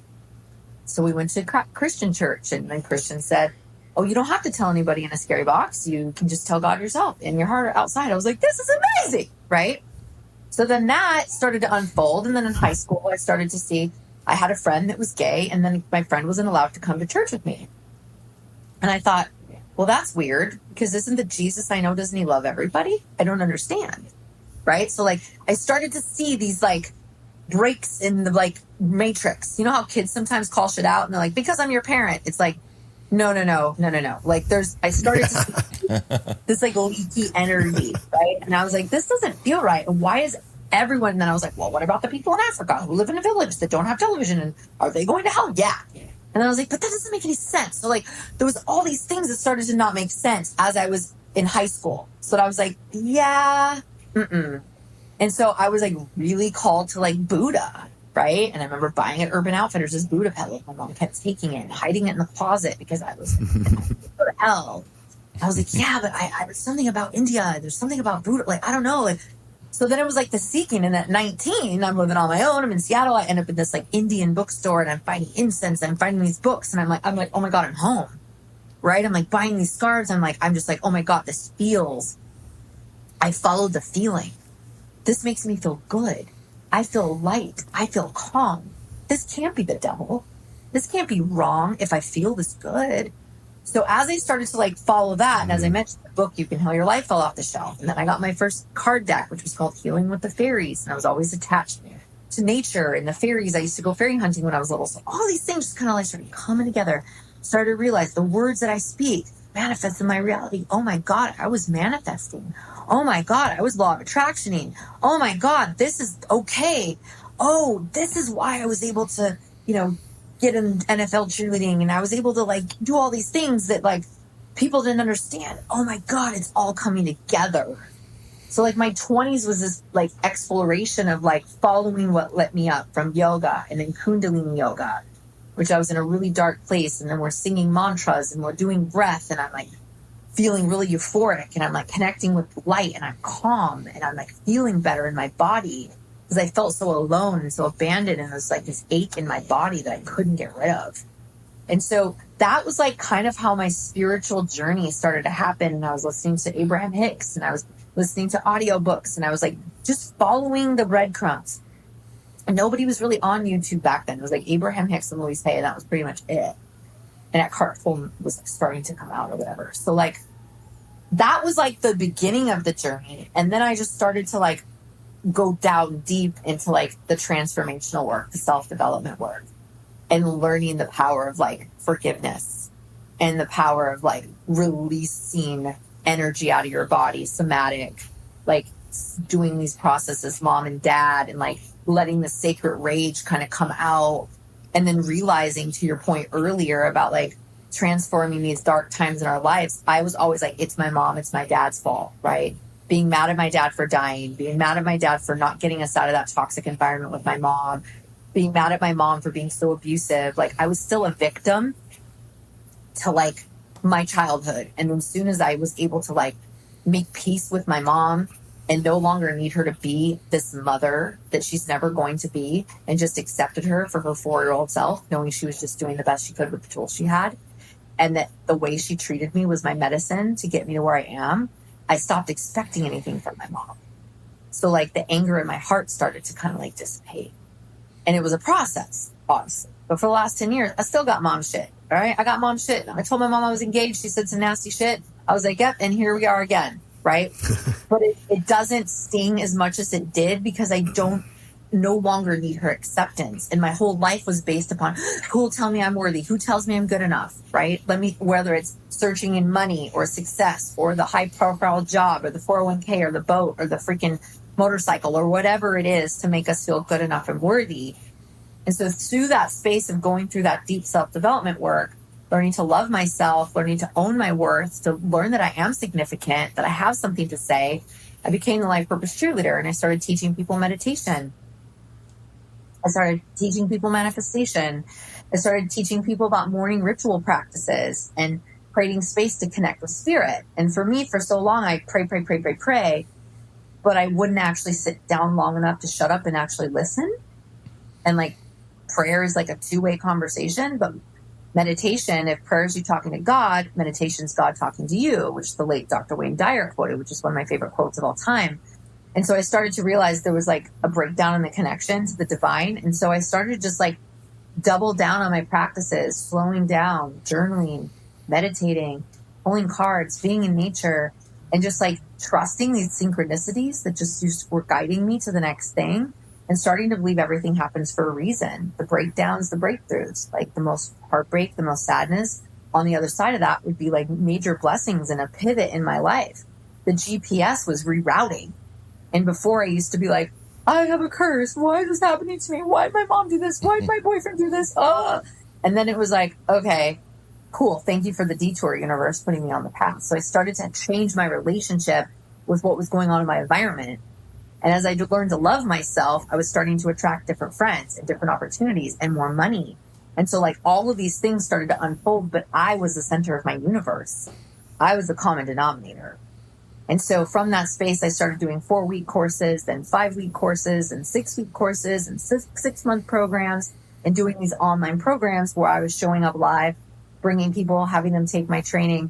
so we went to Christian church, and then Christian said, oh, you don't have to tell anybody in a scary box. You can just tell God yourself in your heart or outside. I was like, this is amazing, right? So then that started to unfold. And then in high school, I started to see, I had a friend that was gay, and then my friend wasn't allowed to come to church with me. And I thought, well, that's weird, because isn't the Jesus I know, doesn't he love everybody? I don't understand, right? So like, I started to see these like breaks in the like matrix. You know how kids sometimes call shit out and they're like, because I'm your parent. It's like, no. Like I started to see this like leaky energy, right? And I was like, this doesn't feel right. And why is everyone? And then I was like, well, what about the people in Africa who live in a village that don't have television? And are they going to hell? Yeah. And then I was like, but that doesn't make any sense. So like, there was all these things that started to not make sense as I was in high school. So I was like, yeah, And so I was like really called to like Buddha, right? And I remember buying at Urban Outfitters this Buddha pedal. My mom kept taking it and hiding it in the closet because I was go to hell. I was like, yeah, but I there's something about India. There's something about Buddha. Like, I don't know. Like, so then it was like the seeking. And at 19, I'm living on my own. I'm in Seattle. I end up in this like Indian bookstore, and I'm finding incense. I'm finding these books, and I'm like, oh my God, I'm home, right? I'm like buying these scarves. I'm just like, oh my God, this feels. I followed the feeling. This makes me feel good. I feel light. I feel calm. This can't be the devil. This can't be wrong if I feel this good. So as I started to like follow that, and as I mentioned, the book, You Can Heal Your Life, fell off the shelf. And then I got my first card deck, which was called Healing with the Fairies. And I was always attached to nature and the fairies. I used to go fairy hunting when I was little. So all these things just kind of like started coming together. Started to realize the words that I speak manifest in my reality. Oh my God, I was manifesting. Oh my God, I was law of attractioning. Oh my God, this is okay. Oh, this is why I was able to, you know, get in NFL cheerleading, and I was able to like do all these things that like people didn't understand. Oh my God, it's all coming together. So like my 20s was this like exploration of like following what lit me up, from yoga and then Kundalini yoga, which I was in a really dark place. And then we're singing mantras and we're doing breath, and I'm like feeling really euphoric, and I'm like connecting with light, and I'm calm, and I'm like feeling better in my body, because I felt so alone and so abandoned, and there's like this ache in my body that I couldn't get rid of. And so that was like kind of how my spiritual journey started to happen. And I was listening to Abraham Hicks, and I was listening to audiobooks, and I was like just following the breadcrumbs. And nobody was really on YouTube back then. It was like Abraham Hicks and Louise Hay, and that was pretty much it. And Eckhart Tolle was like starting to come out or whatever. So like that was like the beginning of the journey. And then I just started to like go down deep into like the transformational work, the self-development work, and learning the power of like forgiveness and the power of like releasing energy out of your body, somatic, like doing these processes, mom and dad, and like letting the sacred rage kind of come out. And then realizing, to your point earlier about like transforming these dark times in our lives, I was always like, it's my mom, it's my dad's fault, right? Being mad at my dad for dying, being mad at my dad for not getting us out of that toxic environment with my mom, being mad at my mom for being so abusive. Like I was still a victim to like my childhood. And as soon as I was able to like make peace with my mom and no longer need her to be this mother that she's never going to be, and just accepted her for her 4-year-old self, knowing she was just doing the best she could with the tools she had, and that the way she treated me was my medicine to get me to where I am, I stopped expecting anything from my mom. So like the anger in my heart started to kind of like dissipate. And it was a process, obviously. But for the last 10 years, I still got mom shit. All right. I got mom shit. I told my mom I was engaged. She said some nasty shit. I was like, yep. And here we are again. right? But it doesn't sting as much as it did because I don't no longer need her acceptance. And my whole life was based upon who will tell me I'm worthy, who tells me I'm good enough, right? Whether it's searching in money or success or the high profile job or the 401k or the boat or the freaking motorcycle or whatever it is to make us feel good enough and worthy. And so through that space of going through that deep self-development work, learning to love myself, learning to own my worth, to learn that I am significant, that I have something to say, I became the life purpose cheerleader, and I started teaching people meditation. I started teaching people manifestation. I started teaching people about morning ritual practices and creating space to connect with spirit. And for me, for so long, I pray, but I wouldn't actually sit down long enough to shut up and actually listen. And like prayer is like a two-way conversation, but meditation, if prayer is you talking to God, meditation is God talking to you, which the late Dr. Wayne Dyer quoted, which is one of my favorite quotes of all time. And so I started to realize there was like a breakdown in the connection to the divine. And so I started to just like double down on my practices, slowing down, journaling, meditating, pulling cards, being in nature, and just like trusting these synchronicities that just were guiding me to the next thing, and starting to believe everything happens for a reason. The breakdowns, the breakthroughs, like the most heartbreak, the most sadness on the other side of that would be like major blessings and a pivot in my life. The GPS was rerouting. And before I used to be like, I have a curse. Why is this happening to me? Why did my mom do this? Why did my boyfriend do this? And then it was like, okay, cool. Thank you for the detour, universe, putting me on the path. So I started to change my relationship with what was going on in my environment. And as I learned to love myself, I was starting to attract different friends and different opportunities and more money. And so like all of these things started to unfold, but I was the center of my universe. I was the common denominator. And so from that space, I started doing 4-week courses, then 5-week courses, and 6-week courses, and 6-month programs, and doing these online programs where I was showing up live, bringing people, having them take my training,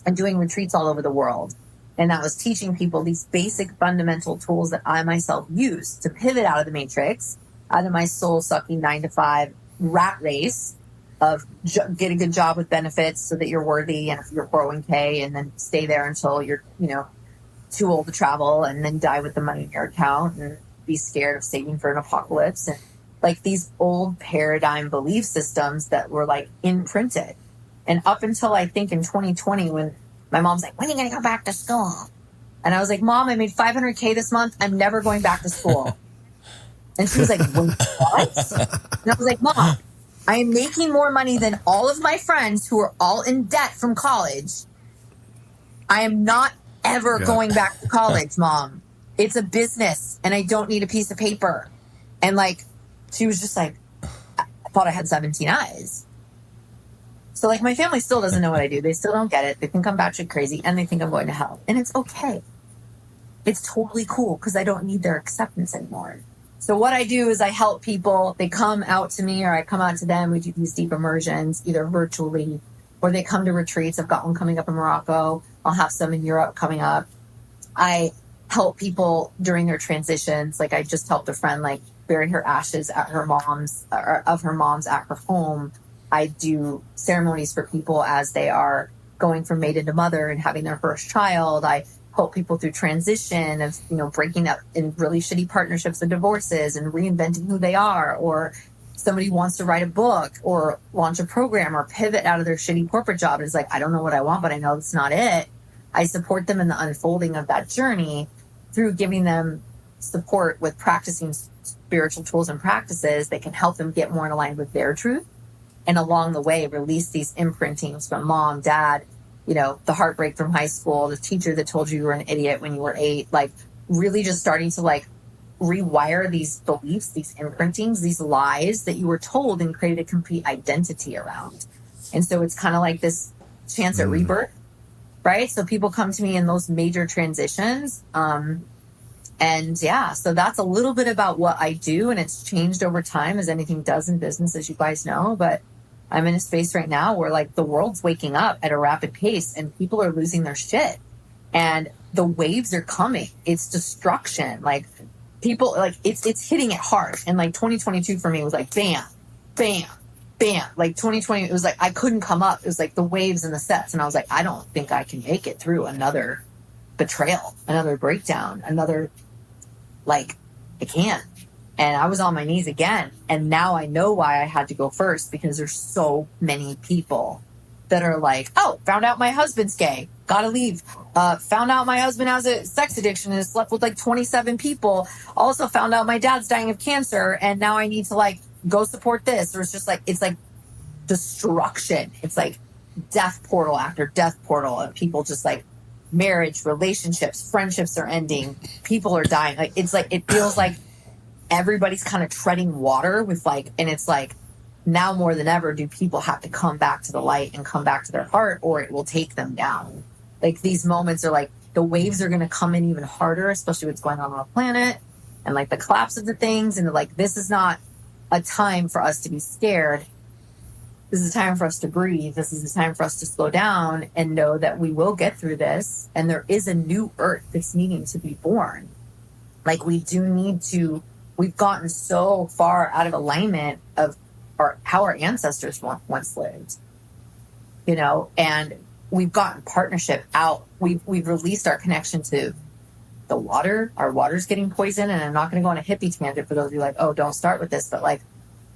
and doing retreats all over the world. And that was teaching people these basic fundamental tools that I myself use to pivot out of the matrix, out of my soul-sucking 9-to-5 rat race of get a good job with benefits so that you're worthy and your 401k, and then stay there until you're, too old to travel, and then die with the money in your account and be scared of saving for an apocalypse. And like these old paradigm belief systems that were like imprinted. And up until I think in 2020, when my mom's like, when are you going to go back to school? And I was like, Mom, I made $500K this month. I'm never going back to school. And she was like, wait, what? And I was like, Mom, I am making more money than all of my friends who are all in debt from college. I am not ever going back to college, Mom. It's a business and I don't need a piece of paper. And like, she was just like, I thought I had 17 eyes. So like my family still doesn't know what I do. They still don't get it. They think I'm batshit crazy and they think I'm going to hell. And it's okay. It's totally cool because I don't need their acceptance anymore. So what I do is I help people. They come out to me or I come out to them. We do these deep immersions, either virtually or they come to retreats. I've got one coming up in Morocco. I'll have some in Europe coming up. I help people during their transitions. Like I just helped a friend like bury her ashes at her mom's or of her mom's at her home. I do ceremonies for people as they are going from maiden to mother and having their first child. I help people through transition of, breaking up in really shitty partnerships and divorces and reinventing who they are, or somebody wants to write a book or launch a program or pivot out of their shitty corporate job. And it's like, I don't know what I want, but I know it's not it. I support them in the unfolding of that journey through giving them support with practicing spiritual tools and practices that can help them get more in line with their truth. And along the way, release these imprintings from mom, dad, the heartbreak from high school, the teacher that told you were an idiot when you were 8, like really just starting to like rewire these beliefs, these imprintings, these lies that you were told and create a complete identity around. And so it's kind of like this chance at rebirth, right? So people come to me in those major transitions. So that's a little bit about what I do. And it's changed over time as anything does in business, as you guys know. But I'm in a space right now where like the world's waking up at a rapid pace and people are losing their shit and the waves are coming. It's destruction. Like people, like it's hitting it hard. And like 2022 for me was like, bam, bam, bam. Like 2020, it was like, I couldn't come up. It was like the waves and the sets. And I was like, I don't think I can make it through another betrayal, another breakdown, another, like, I can't. And I was on my knees again. And now I know why I had to go first, because there's so many people that are like, oh, found out my husband's gay, gotta leave. Found out my husband has a sex addiction and has slept with like 27 people. Also found out my dad's dying of cancer, and now I need to like go support this. Or it's just like, it's like destruction. It's like death portal after death portal, and people just like, marriage, relationships, friendships are ending, people are dying. Like, it's like, it feels like everybody's kind of treading water with like, and it's like, now more than ever do people have to come back to the light and come back to their heart, or it will take them down. Like, these moments are like, the waves are going to come in even harder, especially what's going on the planet, and like the collapse of the things. And like, this is not a time for us to be scared. This is a time for us to breathe. This is a time for us to slow down and know that we will get through this. And there is a new earth that's needing to be born. Like, we do need to, we've gotten so far out of alignment of how our ancestors once lived, you know, and we've gotten partnership out. We've released our connection to the water. Our water's getting poisoned. And I'm not going to go on a hippie tangent for those of you like, oh, don't start with this. But like,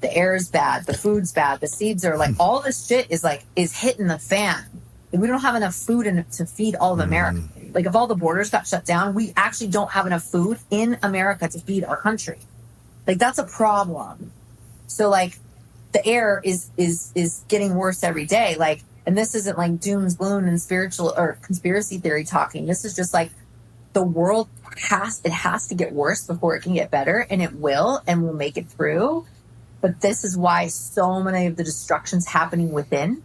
the air is bad, the food's bad, the seeds are like, all this shit is hitting the fan. We don't have enough food to feed all of America. Like, if all the borders got shut down, we actually don't have enough food in America to feed our country. Like, that's a problem. So like, the air is getting worse every day. Like, and this isn't like doom, gloom, and spiritual or conspiracy theory talking. This is just like, the world has to get worse before it can get better, and it will, and we'll make it through. But this is why so many of the destruction's happening within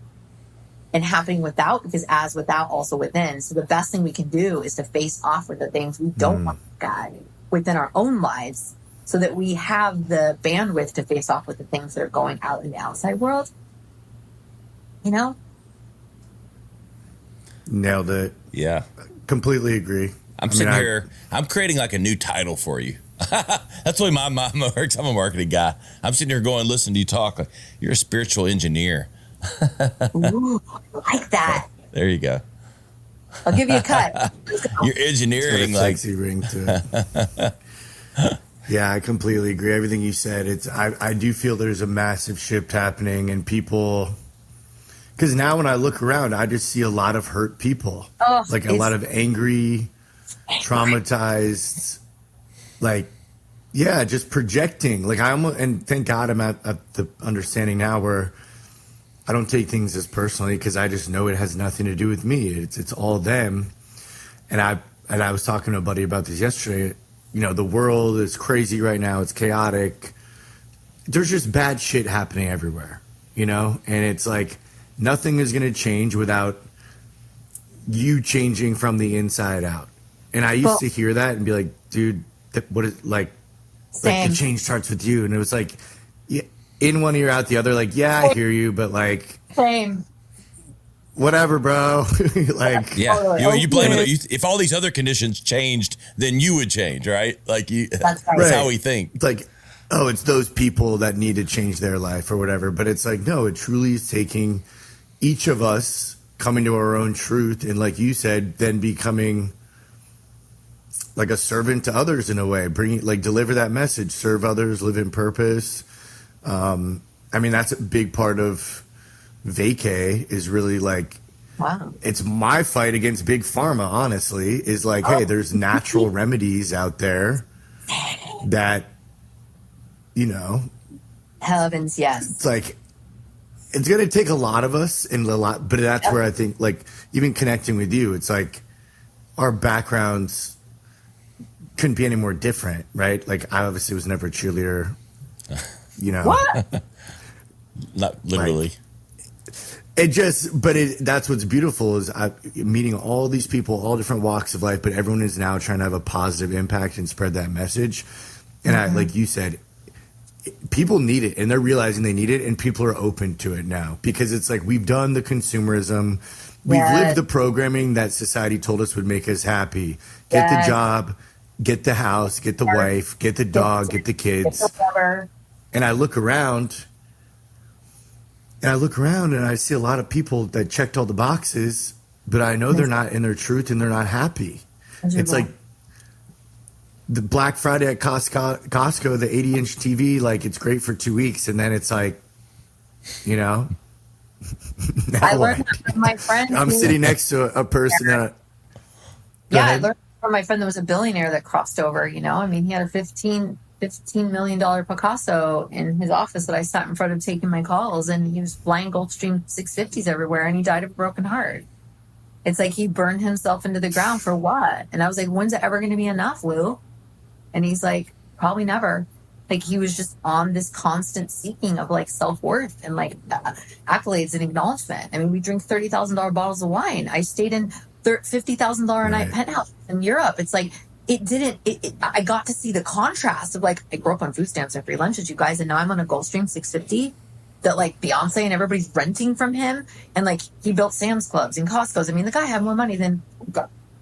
and happening without, because as without, also within. So the best thing we can do is to face off with the things we don't want to guide within our own lives, so that we have the bandwidth to face off with the things that are going out in the outside world. You know? Nailed it. Yeah. Completely agree. I'm sitting here, I'm creating like a new title for you. That's the way my mind works. I'm a marketing guy. I'm sitting here going, listen to you talk. Like, you're a spiritual engineer. Ooh, I like that. There you go. I'll give you a cut. You're engineering, it's got a sexy ring to it. Yeah, I completely agree. Everything you said. I do feel there's a massive shift happening, and people, because now when I look around, I just see a lot of hurt people, like a lot of angry, traumatized, like, yeah, just projecting. Like, and thank God I'm at the understanding now where I don't take things as personally, because I just know it has nothing to do with me. It's all them. And I was talking to a buddy about this yesterday. You know, the world is crazy right now. It's chaotic. There's just bad shit happening everywhere, you know? And it's like, nothing is going to change without you changing from the inside out. And I used to hear that and be like, dude, what is like the change starts with you. And it was like, yeah, in one ear out the other, like, yeah, I hear you, but like, same. Whatever, bro. Like, yeah, you blame it. If all these other conditions changed, then you would change, right? Like, that's how we think. It's like, oh, it's those people that need to change their life or whatever. But it's like, no, it truly is taking each of us coming to our own truth, and like you said, then becoming like a servant to others in a way, deliver that message, serve others, live in purpose. I mean, that's a big part of vacay, is really like, wow, it's my fight against big pharma, honestly, is like, hey, there's natural remedies out there that, you know, heavens, yes. It's like, it's going to take a lot of us but that's where I think, like, even connecting with you, it's like our backgrounds couldn't be any more different, right? Like, I obviously was never a cheerleader, you know. What? Not literally. That's what's beautiful, is meeting all these people, all different walks of life, but everyone is now trying to have a positive impact and spread that message. And like you said, people need it, and they're realizing they need it, and people are open to it now, because it's like, we've done the consumerism. We've lived the programming that society told us would make us happy. Get the job, get the house, get the wife, get the dog, get the kids. And I look around, and I see a lot of people that checked all the boxes, but I know they're not in their truth, and they're not happy. It's like the Black Friday at Costco, the 80-inch TV, like it's great for 2 weeks. And then it's like, you know, I learned that from my friend. I'm sitting next to a person that. I learned from my friend that was a billionaire that crossed over, you know. I mean, he had a $15 million Picasso in his office that I sat in front of taking my calls, and he was flying Gulfstream 650s everywhere, and he died of a broken heart. It's like he burned himself into the ground for what? And I was like, when's it ever going to be enough, Lou? And he's like, probably never. Like, he was just on this constant seeking of like self-worth and like accolades and acknowledgement. I mean, we drink $30,000 bottles of wine. I stayed in $50,000 a night penthouse in Europe. It's like, I got to see the contrast of like, I grew up on food stamps and free lunches, you guys, and now I'm on a Gulfstream 650 that like Beyonce and everybody's renting from him. And like, he built Sam's Clubs and Costco's. I mean, the guy had more money than,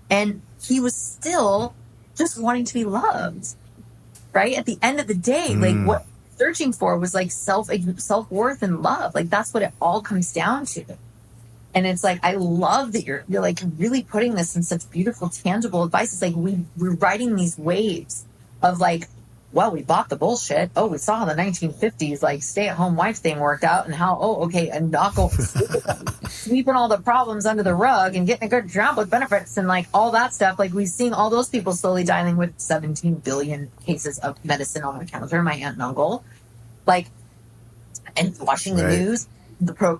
and he was still just wanting to be loved, right? At the end of the day, like what searching for was like self-worth and love. Like, that's what it all comes down to. And it's like, I love that you're like really putting this in such beautiful, tangible advice. It's like we're riding these waves of like, well, we bought the bullshit. Oh, we saw how the 1950s like stay-at-home wife thing worked out, and how, and not going sweeping all the problems under the rug and getting a good job with benefits and like all that stuff. Like, we've seen all those people slowly dying with 17 billion cases of medicine on the counter, my aunt and uncle, like, and watching the news.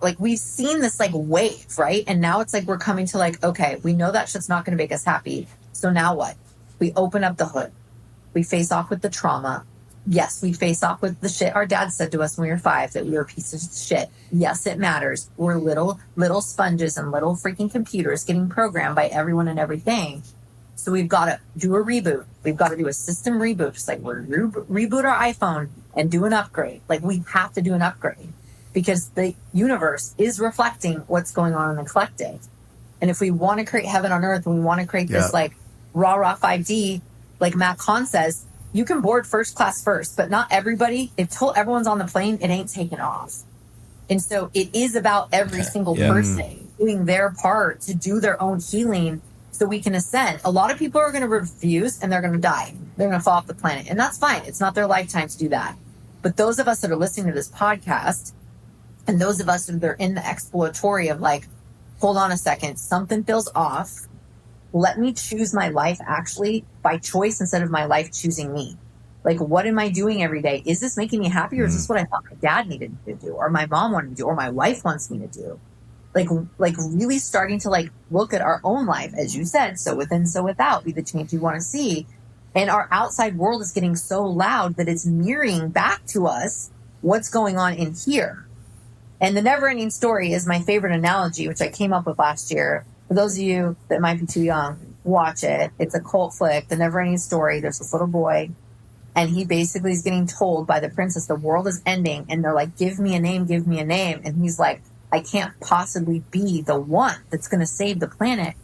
Like, we've seen this like wave, right? And now it's like we're coming to like, okay, we know that shit's not going to make us happy. So now what? We open up the hood. We face off with the trauma. Yes, we face off with the shit our dad said to us when we were 5, that we were pieces of shit. Yes, it matters. We're little sponges and little freaking computers getting programmed by everyone and everything. So we've got to do a reboot. We've got to do a system reboot, just like we're reboot our iPhone and do an upgrade. Like, we have to do an upgrade, because the universe is reflecting what's going on in the collective. And if we want to create heaven on earth, and we want to create this like rah 5D, like Matt Kahn says, you can board first class first, but not everybody. Until everyone's on the plane, it ain't taking off. And so it is about every single person doing their part to do their own healing so we can ascend. A lot of people are going to refuse, and they're going to die. They're going to fall off the planet. And that's fine. It's not their lifetime to do that. But those of us that are listening to this podcast, and those of us that are in the exploratory of like, hold on a second, something feels off. Let me choose my life actually by choice instead of my life choosing me. Like, what am I doing every day? Is this making me happy, or is this what I thought my dad needed to do, or my mom wanted to do, or my wife wants me to do? Like really starting to like look at our own life, as you said, so within, so without, be the change you want to see. And our outside world is getting so loud that it's mirroring back to us what's going on in here. And the never-ending story is my favorite analogy, which I came up with last year. For those of you that might be too young, watch it. It's a cult flick, The Never-Ending Story. There's this little boy, and he basically is getting told by the princess the world is ending, and they're like, give me a name, give me a name. And he's like, I can't possibly be the one that's going to save the planet.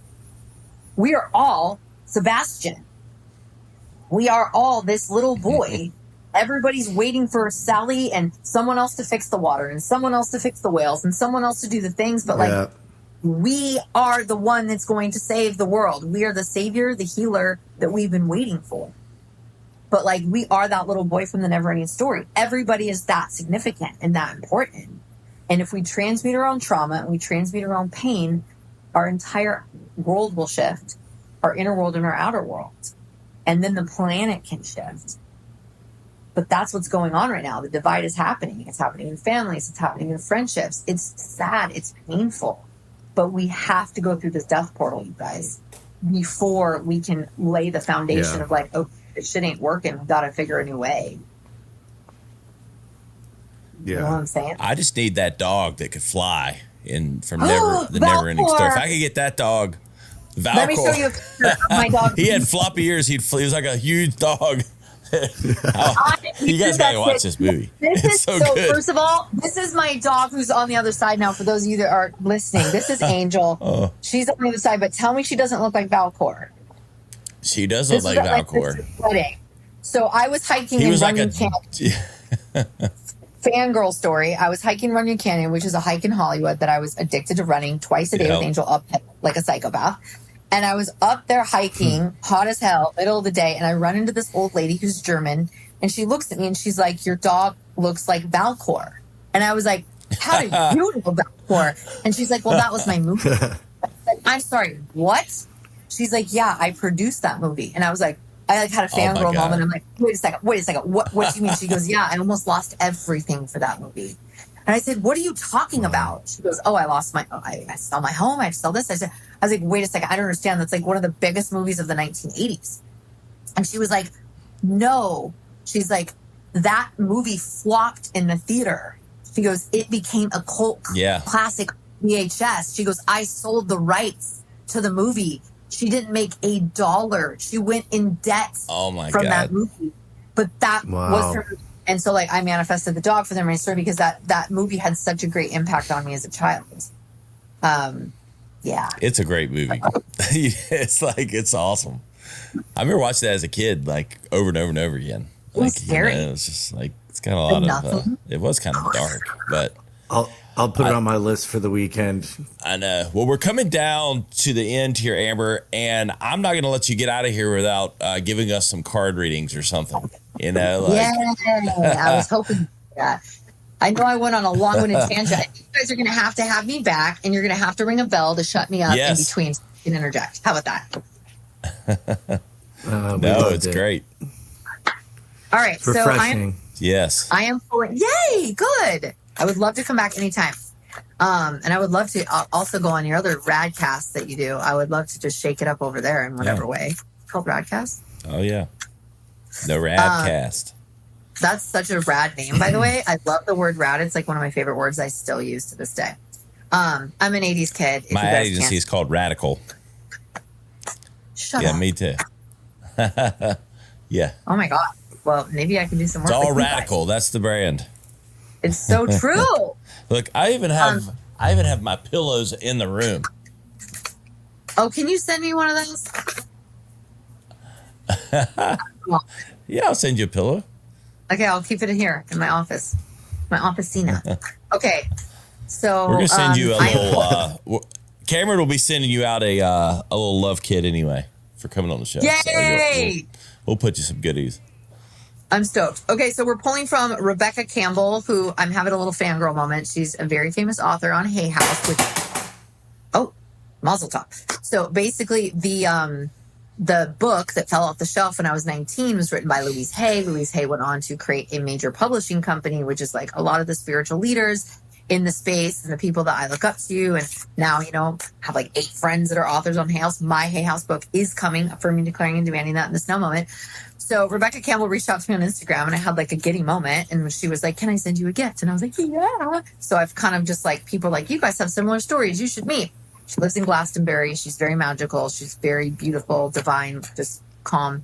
We are all Sebastian. We are all this little boy. Everybody's waiting for Sally and someone else to fix the water, and someone else to fix the whales, and someone else to do the things. But like, we are the one that's going to save the world. We are the savior, the healer that we've been waiting for. But like, we are that little boy from the never-ending story. Everybody is that significant and that important. And if we transmute our own trauma and we transmute our own pain, our entire world will shift, our inner world and our outer world. And then the planet can shift. But that's what's going on right now. The divide is happening. It's happening in families. It's happening in friendships. It's sad. It's painful. But we have to go through this death portal, you guys, before we can lay the foundation of like, oh, this shit ain't working. We've got to figure a new way. Yeah. You know what I'm saying? I just need that dog that could fly from the never-ending story. If I could get that dog, Valcor. Let me show you a picture of my dog. He had floppy ears. He was like a huge dog. You guys gotta watch this movie. It's so good. First of all, this is my dog who's on the other side now. For those of you that are listening, this is Angel. She's on the other side, but tell me she doesn't look like Valcor. She does look like Valcor. So I was hiking in Runyon Canyon. Fangirl story. I was hiking Runyon Canyon, which is a hike in Hollywood that I was addicted to running twice a day with Angel uphill like a psychopath. And I was up there hiking, hot as hell, middle of the day, and I run into this old lady who's German, and she looks at me and she's like, "Your dog looks like Valcor." And I was like, "How did you know Valcor?" And she's like, "Well, that was my movie." I'm sorry, what? She's like, "Yeah, I produced that movie." And I was like, I like had a fangirl moment. I'm like, wait a second. What do you mean? She goes, "Yeah, I almost lost everything for that movie." And I said, "What are you talking about?" She goes, "Oh, I lost I sell my home. I had to sell this." I was like, "Wait a second. I don't understand. That's like one of the biggest movies of the 1980s. And she was like, "No." She's like, "That movie flopped in the theater." She goes, "It became a cult classic VHS." She goes, "I sold the rights to the movie. She didn't make $1. She went in debt from that movie. But that was her." And so, like, I manifested the dog for them story because that movie had such a great impact on me as a child. Yeah. It's a great movie. It's awesome. I remember watching that as a kid, like, over and over and over again. It was scary. It was just like, it's kind of a lot of, it was kind of dark, but. I'll put it on my list for the weekend. I know. Well, we're coming down to the end here, Amber, and I'm not going to let you get out of here without giving us some card readings or something. You know, like. Yeah, I was hoping that. I know I went on a long-winded tangent. I think you guys are going to have me back, and you're going to have to ring a bell to shut me up in between and interject. How about that? No, it's great. All right, it's refreshing. I am pulling. Yay, good. I would love to come back anytime. And I would love to also go on your other radcasts that you do. I would love to just shake it up over there in whatever way. It's called radcast. Oh, yeah. The radcast. That's such a rad name, by the way. I love the word rad. It's like one of my favorite words I still use to this day. I'm an 80s kid. My agency is called Radical. Shut up. Yeah, me too. Yeah. Oh, my God. Well, maybe I can do some work. It's all Radical. That's the brand. It's so true. Look, I even have my pillows in the room. Oh, can you send me one of those? Yeah, I'll send you a pillow. Okay, I'll keep it in here in my office. My officina. Okay. So we're gonna send you a little Cameron will be sending you out a little love kit anyway for coming on the show. Yay! So we'll put you some goodies. I'm stoked. Okay, so we're pulling from Rebecca Campbell, who I'm having a little fangirl moment. She's a very famous author on Hay House. Mazel tov. So basically, the book that fell off the shelf when I was 19 was written by Louise Hay. Louise Hay went on to create a major publishing company, which is like a lot of the spiritual leaders in the space and the people that I look up to. And now, have like 8 friends that are authors on Hay House. My Hay House book is coming, affirming, declaring, and demanding that in this now moment. So Rebecca Campbell reached out to me on Instagram and I had like a giddy moment. And she was like, "Can I send you a gift?" And I was like, "Yeah." So I've kind of just like, people like, "You guys have similar stories. You should meet." She lives in Glastonbury. She's very magical. She's very beautiful, divine, just calm.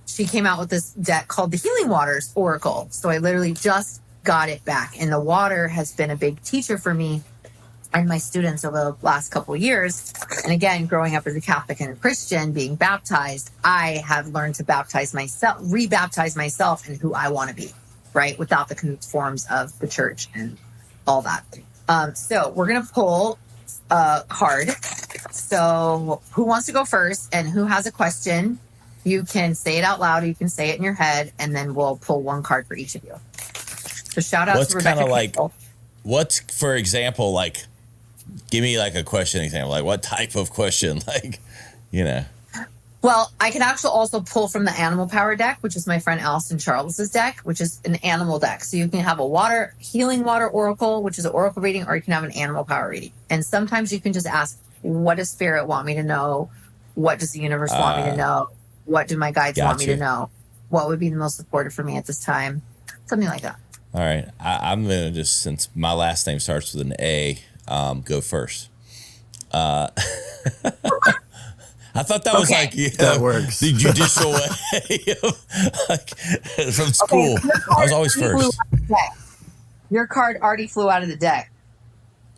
She came out with this deck called the Healing Waters Oracle. So I literally just got it back. And the water has been a big teacher for me and my students over the last couple of years. And again, growing up as a Catholic and a Christian, being baptized, I have learned to baptize myself, rebaptize myself in who I want to be, right? Without the forms of the church and all that. So we're going to pull a card. So who wants to go first and who has a question? You can say it out loud, or you can say it in your head, and then we'll pull one card for each of you. So shout out to Rebecca Campbell. What's, for example, like, give me like a question example. Like, what type of question? Like, Well, I can actually also pull from the Animal Power deck, which is my friend Allison Charles's deck, which is an animal deck. So you can have a healing water oracle, which is an oracle reading, or you can have an animal power reading. And sometimes you can just ask, what does spirit want me to know? What does the universe want me to know? What do my guides want me to know? What would be the most supportive for me at this time? Something like that. All right. I'm going to just, since my last name starts with an A, go first. I thought that was like that works. The judicial way of, from school. I was always first. Your card already flew out of the deck.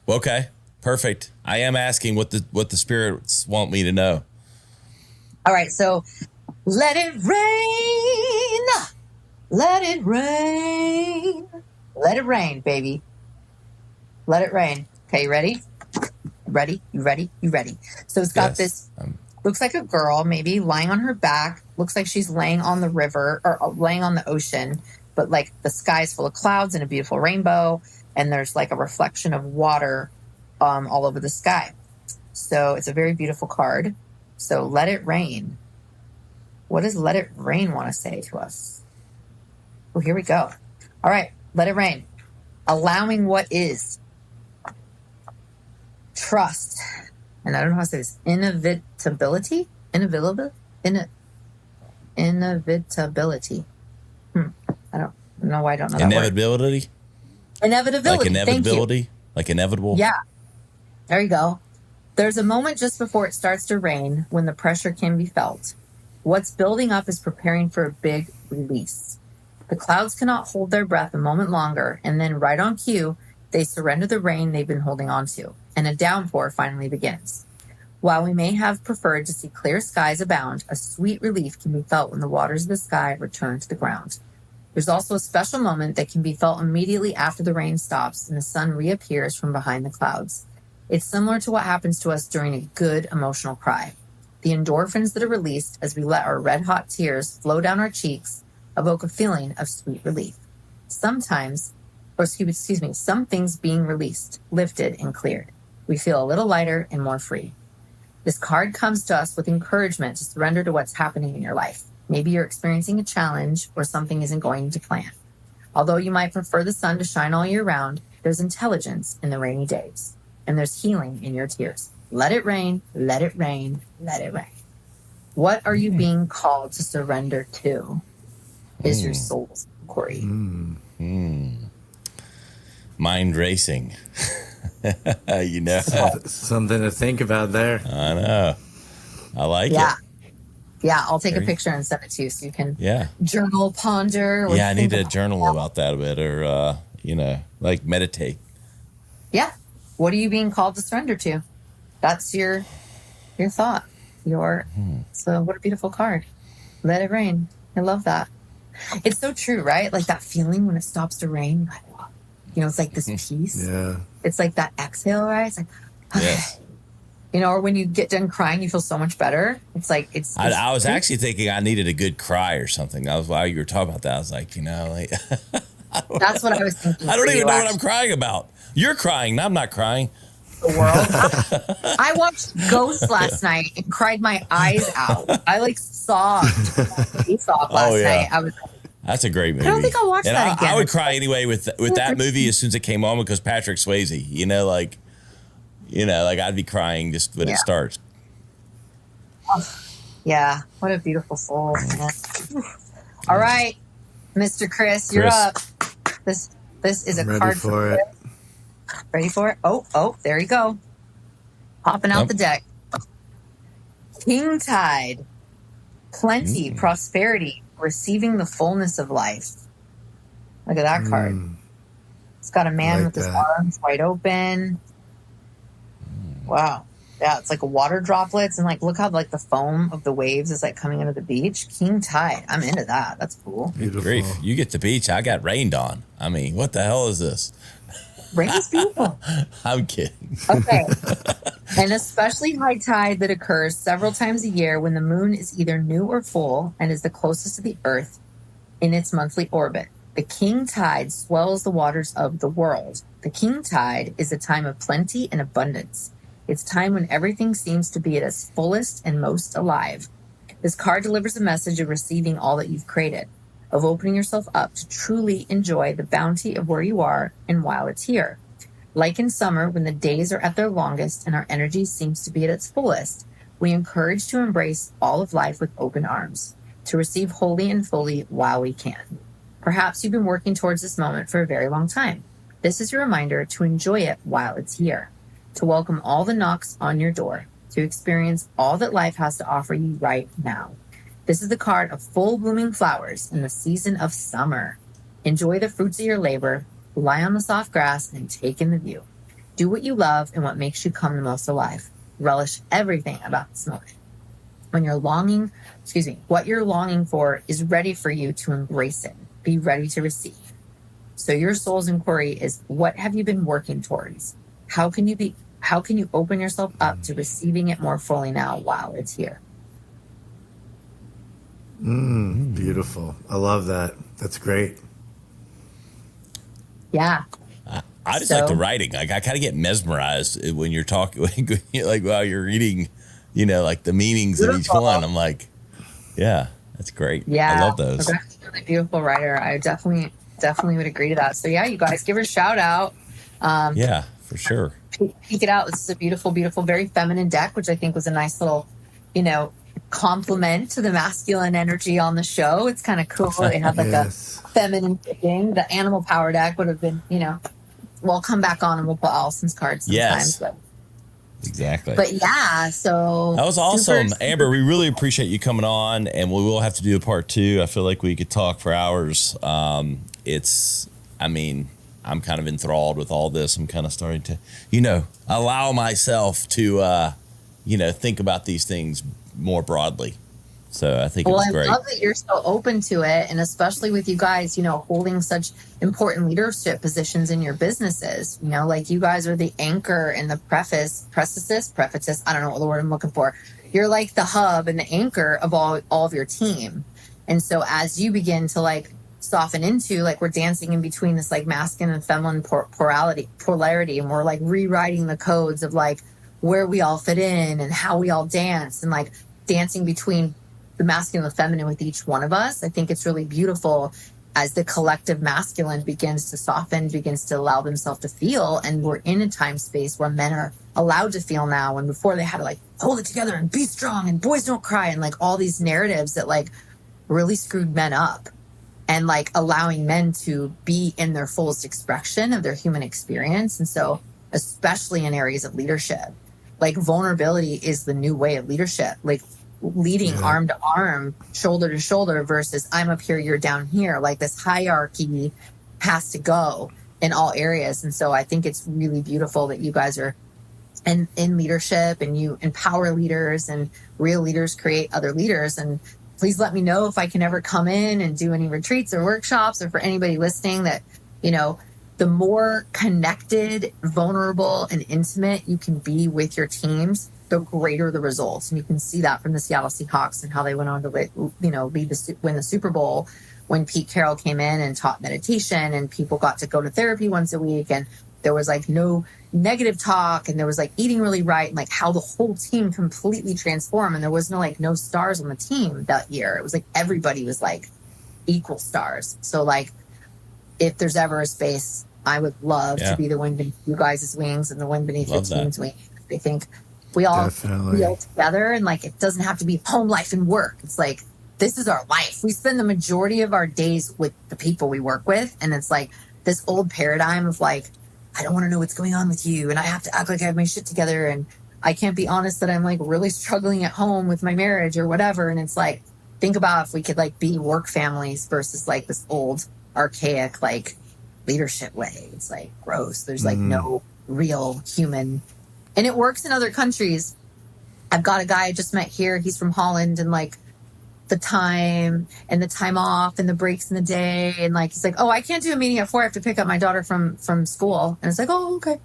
Okay, perfect. I am asking what the spirits want me to know. All right, so let it rain. Let it rain. Let it rain, baby. Let it rain. Okay, you ready? Ready? You ready? You ready? So it's got this Looks like a girl, maybe lying on her back. Looks like she's laying on the river or laying on the ocean, but like the sky's full of clouds and a beautiful rainbow. And there's like a reflection of water all over the sky. So it's a very beautiful card. So let it rain. What does let it rain want to say to us? Oh, here we go. All right, let it rain. Allowing what is. Trust. And I don't know how to say this. Inevitability? Inevitability? Inevitability. I don't know why I don't know that Inevitability? word. Inevitability. Like inevitability? Thank you. Like inevitable? Yeah. There you go. There's a moment just before it starts to rain when the pressure can be felt. What's building up is preparing for a big release. The clouds cannot hold their breath a moment longer, and then right on cue, they surrender the rain they've been holding on to, and a downpour finally begins. While we may have preferred to see clear skies abound, a sweet relief can be felt when the waters of the sky return to the ground. There's also a special moment that can be felt immediately after the rain stops and the sun reappears from behind the clouds. It's similar to what happens to us during a good emotional cry. The endorphins that are released as we let our red-hot tears flow down our cheeks evoke a feeling of sweet relief. Some things being released, lifted, and cleared. We feel a little lighter and more free. This card comes to us with encouragement to surrender to what's happening in your life. Maybe you're experiencing a challenge or something isn't going to plan. Although you might prefer the sun to shine all year round, there's intelligence in the rainy days, and there's healing in your tears. Let it rain, let it rain, let it rain. What are you being called to surrender to? Is your soul's inquiry. Mind racing. You know. Something to think about there. I know. I like it. Yeah, I'll take a picture and send it to you so you can journal, ponder. Yeah, I need to journal about that a bit or, like meditate. Yeah. What are you being called to surrender to? That's your thought. So what a beautiful card. Let it rain. I love that. It's so true, right? Like that feeling when it stops to rain. It's like this peace. Yeah. It's like that exhale, right? It's like, okay. Yes. Or when you get done crying, you feel so much better. It's like, I was actually thinking I needed a good cry or something. While you were talking about that, I was like, that's what I was thinking. I don't even know what I'm crying about. You're crying. I'm not crying. The world. I watched Ghost last night and cried my eyes out. I sobbed last night. That's a great movie. I don't think I'll watch that again. I would cry anyway with that movie as soon as it came on because Patrick Swayze, I'd be crying just when it starts. Oh, yeah. What a beautiful soul. All right, Mr. Chris, you're up. This is a card for it. Ready for it? Oh, there you go. Popping out the deck. King Tide. Plenty, prosperity, receiving the fullness of life. Look at that card. It's got a man with his arms wide open. Wow. Yeah, it's like water droplets and look how the foam of the waves is coming into the beach. King Tide. I'm into that. That's cool. Beautiful. Grief. You get the beach. I got rained on. I mean, what the hell is this? Rain is beautiful. I'm kidding. Okay. An especially high tide that occurs several times a year when the moon is either new or full and is the closest to the earth in its monthly orbit. The king tide swells the waters of the world. The king tide is a time of plenty and abundance. It's time when everything seems to be at its fullest and most alive. This card delivers a message of receiving all that you've created, of opening yourself up to truly enjoy the bounty of where you are and while it's here. Like in summer, when the days are at their longest and our energy seems to be at its fullest, we encourage to embrace all of life with open arms, to receive wholly and fully while we can. Perhaps you've been working towards this moment for a very long time. This is your reminder to enjoy it while it's here, to welcome all the knocks on your door, to experience all that life has to offer you right now. This is the card of full blooming flowers in the season of summer. Enjoy the fruits of your labor, lie on the soft grass, and take in the view. Do what you love and what makes you come the most alive. Relish everything about this moment. What you're longing for is ready for you to embrace it. Be ready to receive. So your soul's inquiry is, what have you been working towards? How can you how can you open yourself up to receiving it more fully now while it's here? Beautiful. I love that. That's great. Yeah. I just like the writing. Like I kind of get mesmerized when you're talking, like while you're reading, you know, like the meanings of each one. I'm like, yeah, that's great. Yeah. I love those. Rebecca's a really beautiful writer. I definitely would agree to that. So yeah, you guys give her a shout out. Yeah, for sure. Peek it out. This is a beautiful, beautiful, very feminine deck, which I think was a nice little, you know, compliment to the masculine energy on the show. It's kind of cool. They have like a feminine thing. The animal power deck would have been, you know, we'll come back on and we'll put Allison's cards sometimes. Yes. Exactly. But yeah, so that was awesome. Amber, we really appreciate you coming on, and we will have to do a part 2. I feel like we could talk for hours. I'm kind of enthralled with all this. I'm kind of starting to, you know, allow myself to, you know, think about these things more broadly. So I think it was great. I love that you're so open to it, and especially with you guys, you know, holding such important leadership positions in your businesses. You know, like you guys are the anchor and the preface. I don't know what the word I'm looking for. You're like the hub and the anchor of all of your team. And so as you begin to like soften into, like, we're dancing in between this like masculine and feminine polarity, and we're like rewriting the codes of like where we all fit in and how we all dance, and like dancing between the masculine and the feminine with each one of us. I think it's really beautiful as the collective masculine begins to soften, begins to allow themselves to feel. And we're in a time space where men are allowed to feel now, and before they had to like hold it together and be strong and boys don't cry, and like all these narratives that like really screwed men up, and like allowing men to be in their fullest expression of their human experience. And so especially in areas of leadership, like vulnerability is the new way of leadership. Like leading arm to arm, shoulder to shoulder, versus I'm up here, you're down here. Like this hierarchy has to go in all areas. And so I think it's really beautiful that you guys are in leadership, and you empower leaders, and real leaders create other leaders. And please let me know if I can ever come in and do any retreats or workshops, or for anybody listening that, you know, the more connected, vulnerable, and intimate you can be with your teams, the greater the results. And you can see that from the Seattle Seahawks and how they went on to, win the Super Bowl, when Pete Carroll came in and taught meditation, and people got to go to therapy once a week, and there was like no negative talk, and there was like eating really right, and like how the whole team completely transformed. And there was no stars on the team that year. It was like everybody was like equal stars. So like, if there's ever a space, I would love to be the wind beneath you guys' wings and the wind beneath your team's wings. I think we all feel together, and like it doesn't have to be home life and work. It's like, this is our life. We spend the majority of our days with the people we work with, and it's like this old paradigm of like, I don't want to know what's going on with you, and I have to act like I have my shit together, and I can't be honest that I'm like really struggling at home with my marriage or whatever. And it's like, think about if we could like be work families versus like this old archaic like leadership way. It's like gross. There's like no real human, and it works in other countries. I've got a guy I just met here. He's from Holland, and like the time and the time off and the breaks in the day, and like he's like, oh, I can't do a meeting at 4. I have to pick up my daughter from school. And it's like, oh, okay.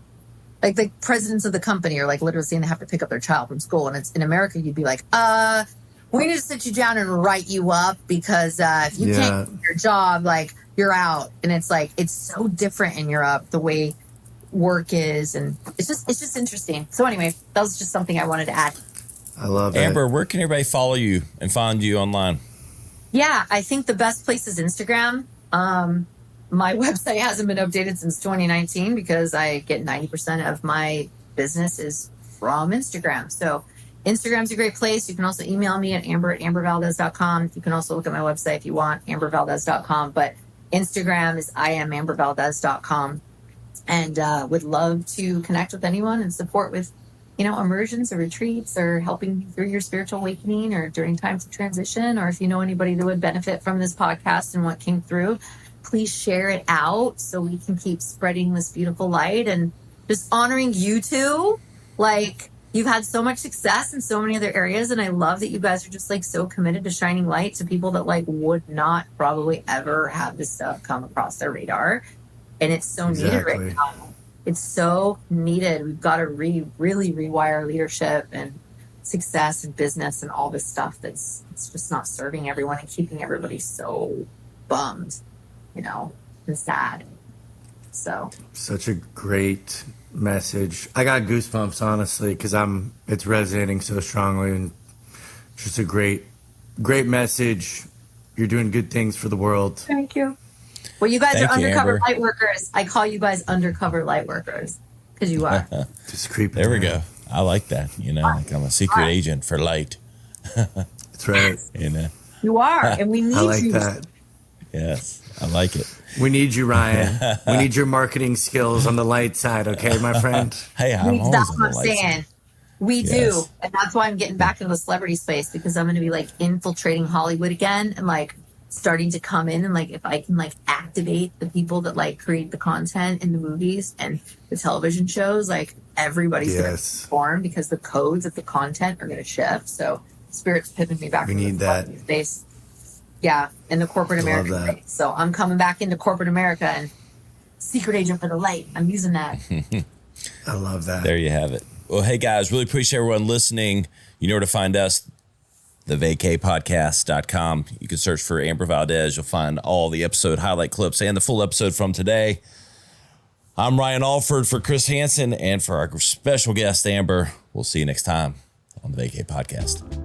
Like the presidents of the company are like literally saying they have to pick up their child from school. And it's in America, you'd be like, we need to sit you down and write you up, because if you can't do your job, like you're out. And it's like, it's so different in Europe, the way work is, and it's just interesting. So anyway, that was just something I wanted to add. I love it. Amber, where can everybody follow you and find you online? Yeah, I think the best place is Instagram. My website hasn't been updated since 2019 because I get 90% of my business is from Instagram. So Instagram's a great place. You can also email me at amber@ambervaldez.com. You can also look at my website if you want, ambervaldez.com. But Instagram is iamambervaldez.com. And would love to connect with anyone and support with, immersions or retreats, or helping you through your spiritual awakening, or during times of transition. Or if you know anybody that would benefit from this podcast and what came through, please share it out so we can keep spreading this beautiful light and just honoring you two. Like, you've had so much success in so many other areas, and I love that you guys are just like so committed to shining light to people that like would not probably ever have this stuff come across their radar. And it's so needed right now. it's so needed. We've got to really rewire leadership and success and business and all this stuff it's just not serving everyone and keeping everybody so bummed, and sad. So such a great message. I got goosebumps, honestly, because it's resonating so strongly, and just a great message. You're doing good things for the world. Thank you. Well, you guys Thank are you, undercover Amber. light workers. I call you guys undercover light workers because you are. Just creeping. There we go. I like that. Like I'm a secret agent for light. That's right. You are, and we need I like you. that. Yes, I like it. We need you, Ryan. We need your marketing skills on the light side, okay, my friend? Hey, I'm always That's on what the I'm light saying. side. We Yes. do. And that's why I'm getting back into the celebrity space, because I'm going to be like infiltrating Hollywood again and like starting to come in and like, if I can like activate the people that like create the content in the movies and the television shows, like everybody's going to perform because the codes of the content are going to shift. So Spirit's pivoting me back We into need the that. space. Yeah. In the corporate America that. space. So I'm coming back into corporate America and secret agent for the light. I'm using that. I love that. There you have it. Well, hey guys, really appreciate everyone listening. You know where to find us, thevacaypodcast.com. You can search for Amber Valdez. You'll find all the episode highlight clips and the full episode from today. I'm Ryan Alford for Chris Hansen and for our special guest, Amber. We'll see you next time on the Vacay Podcast.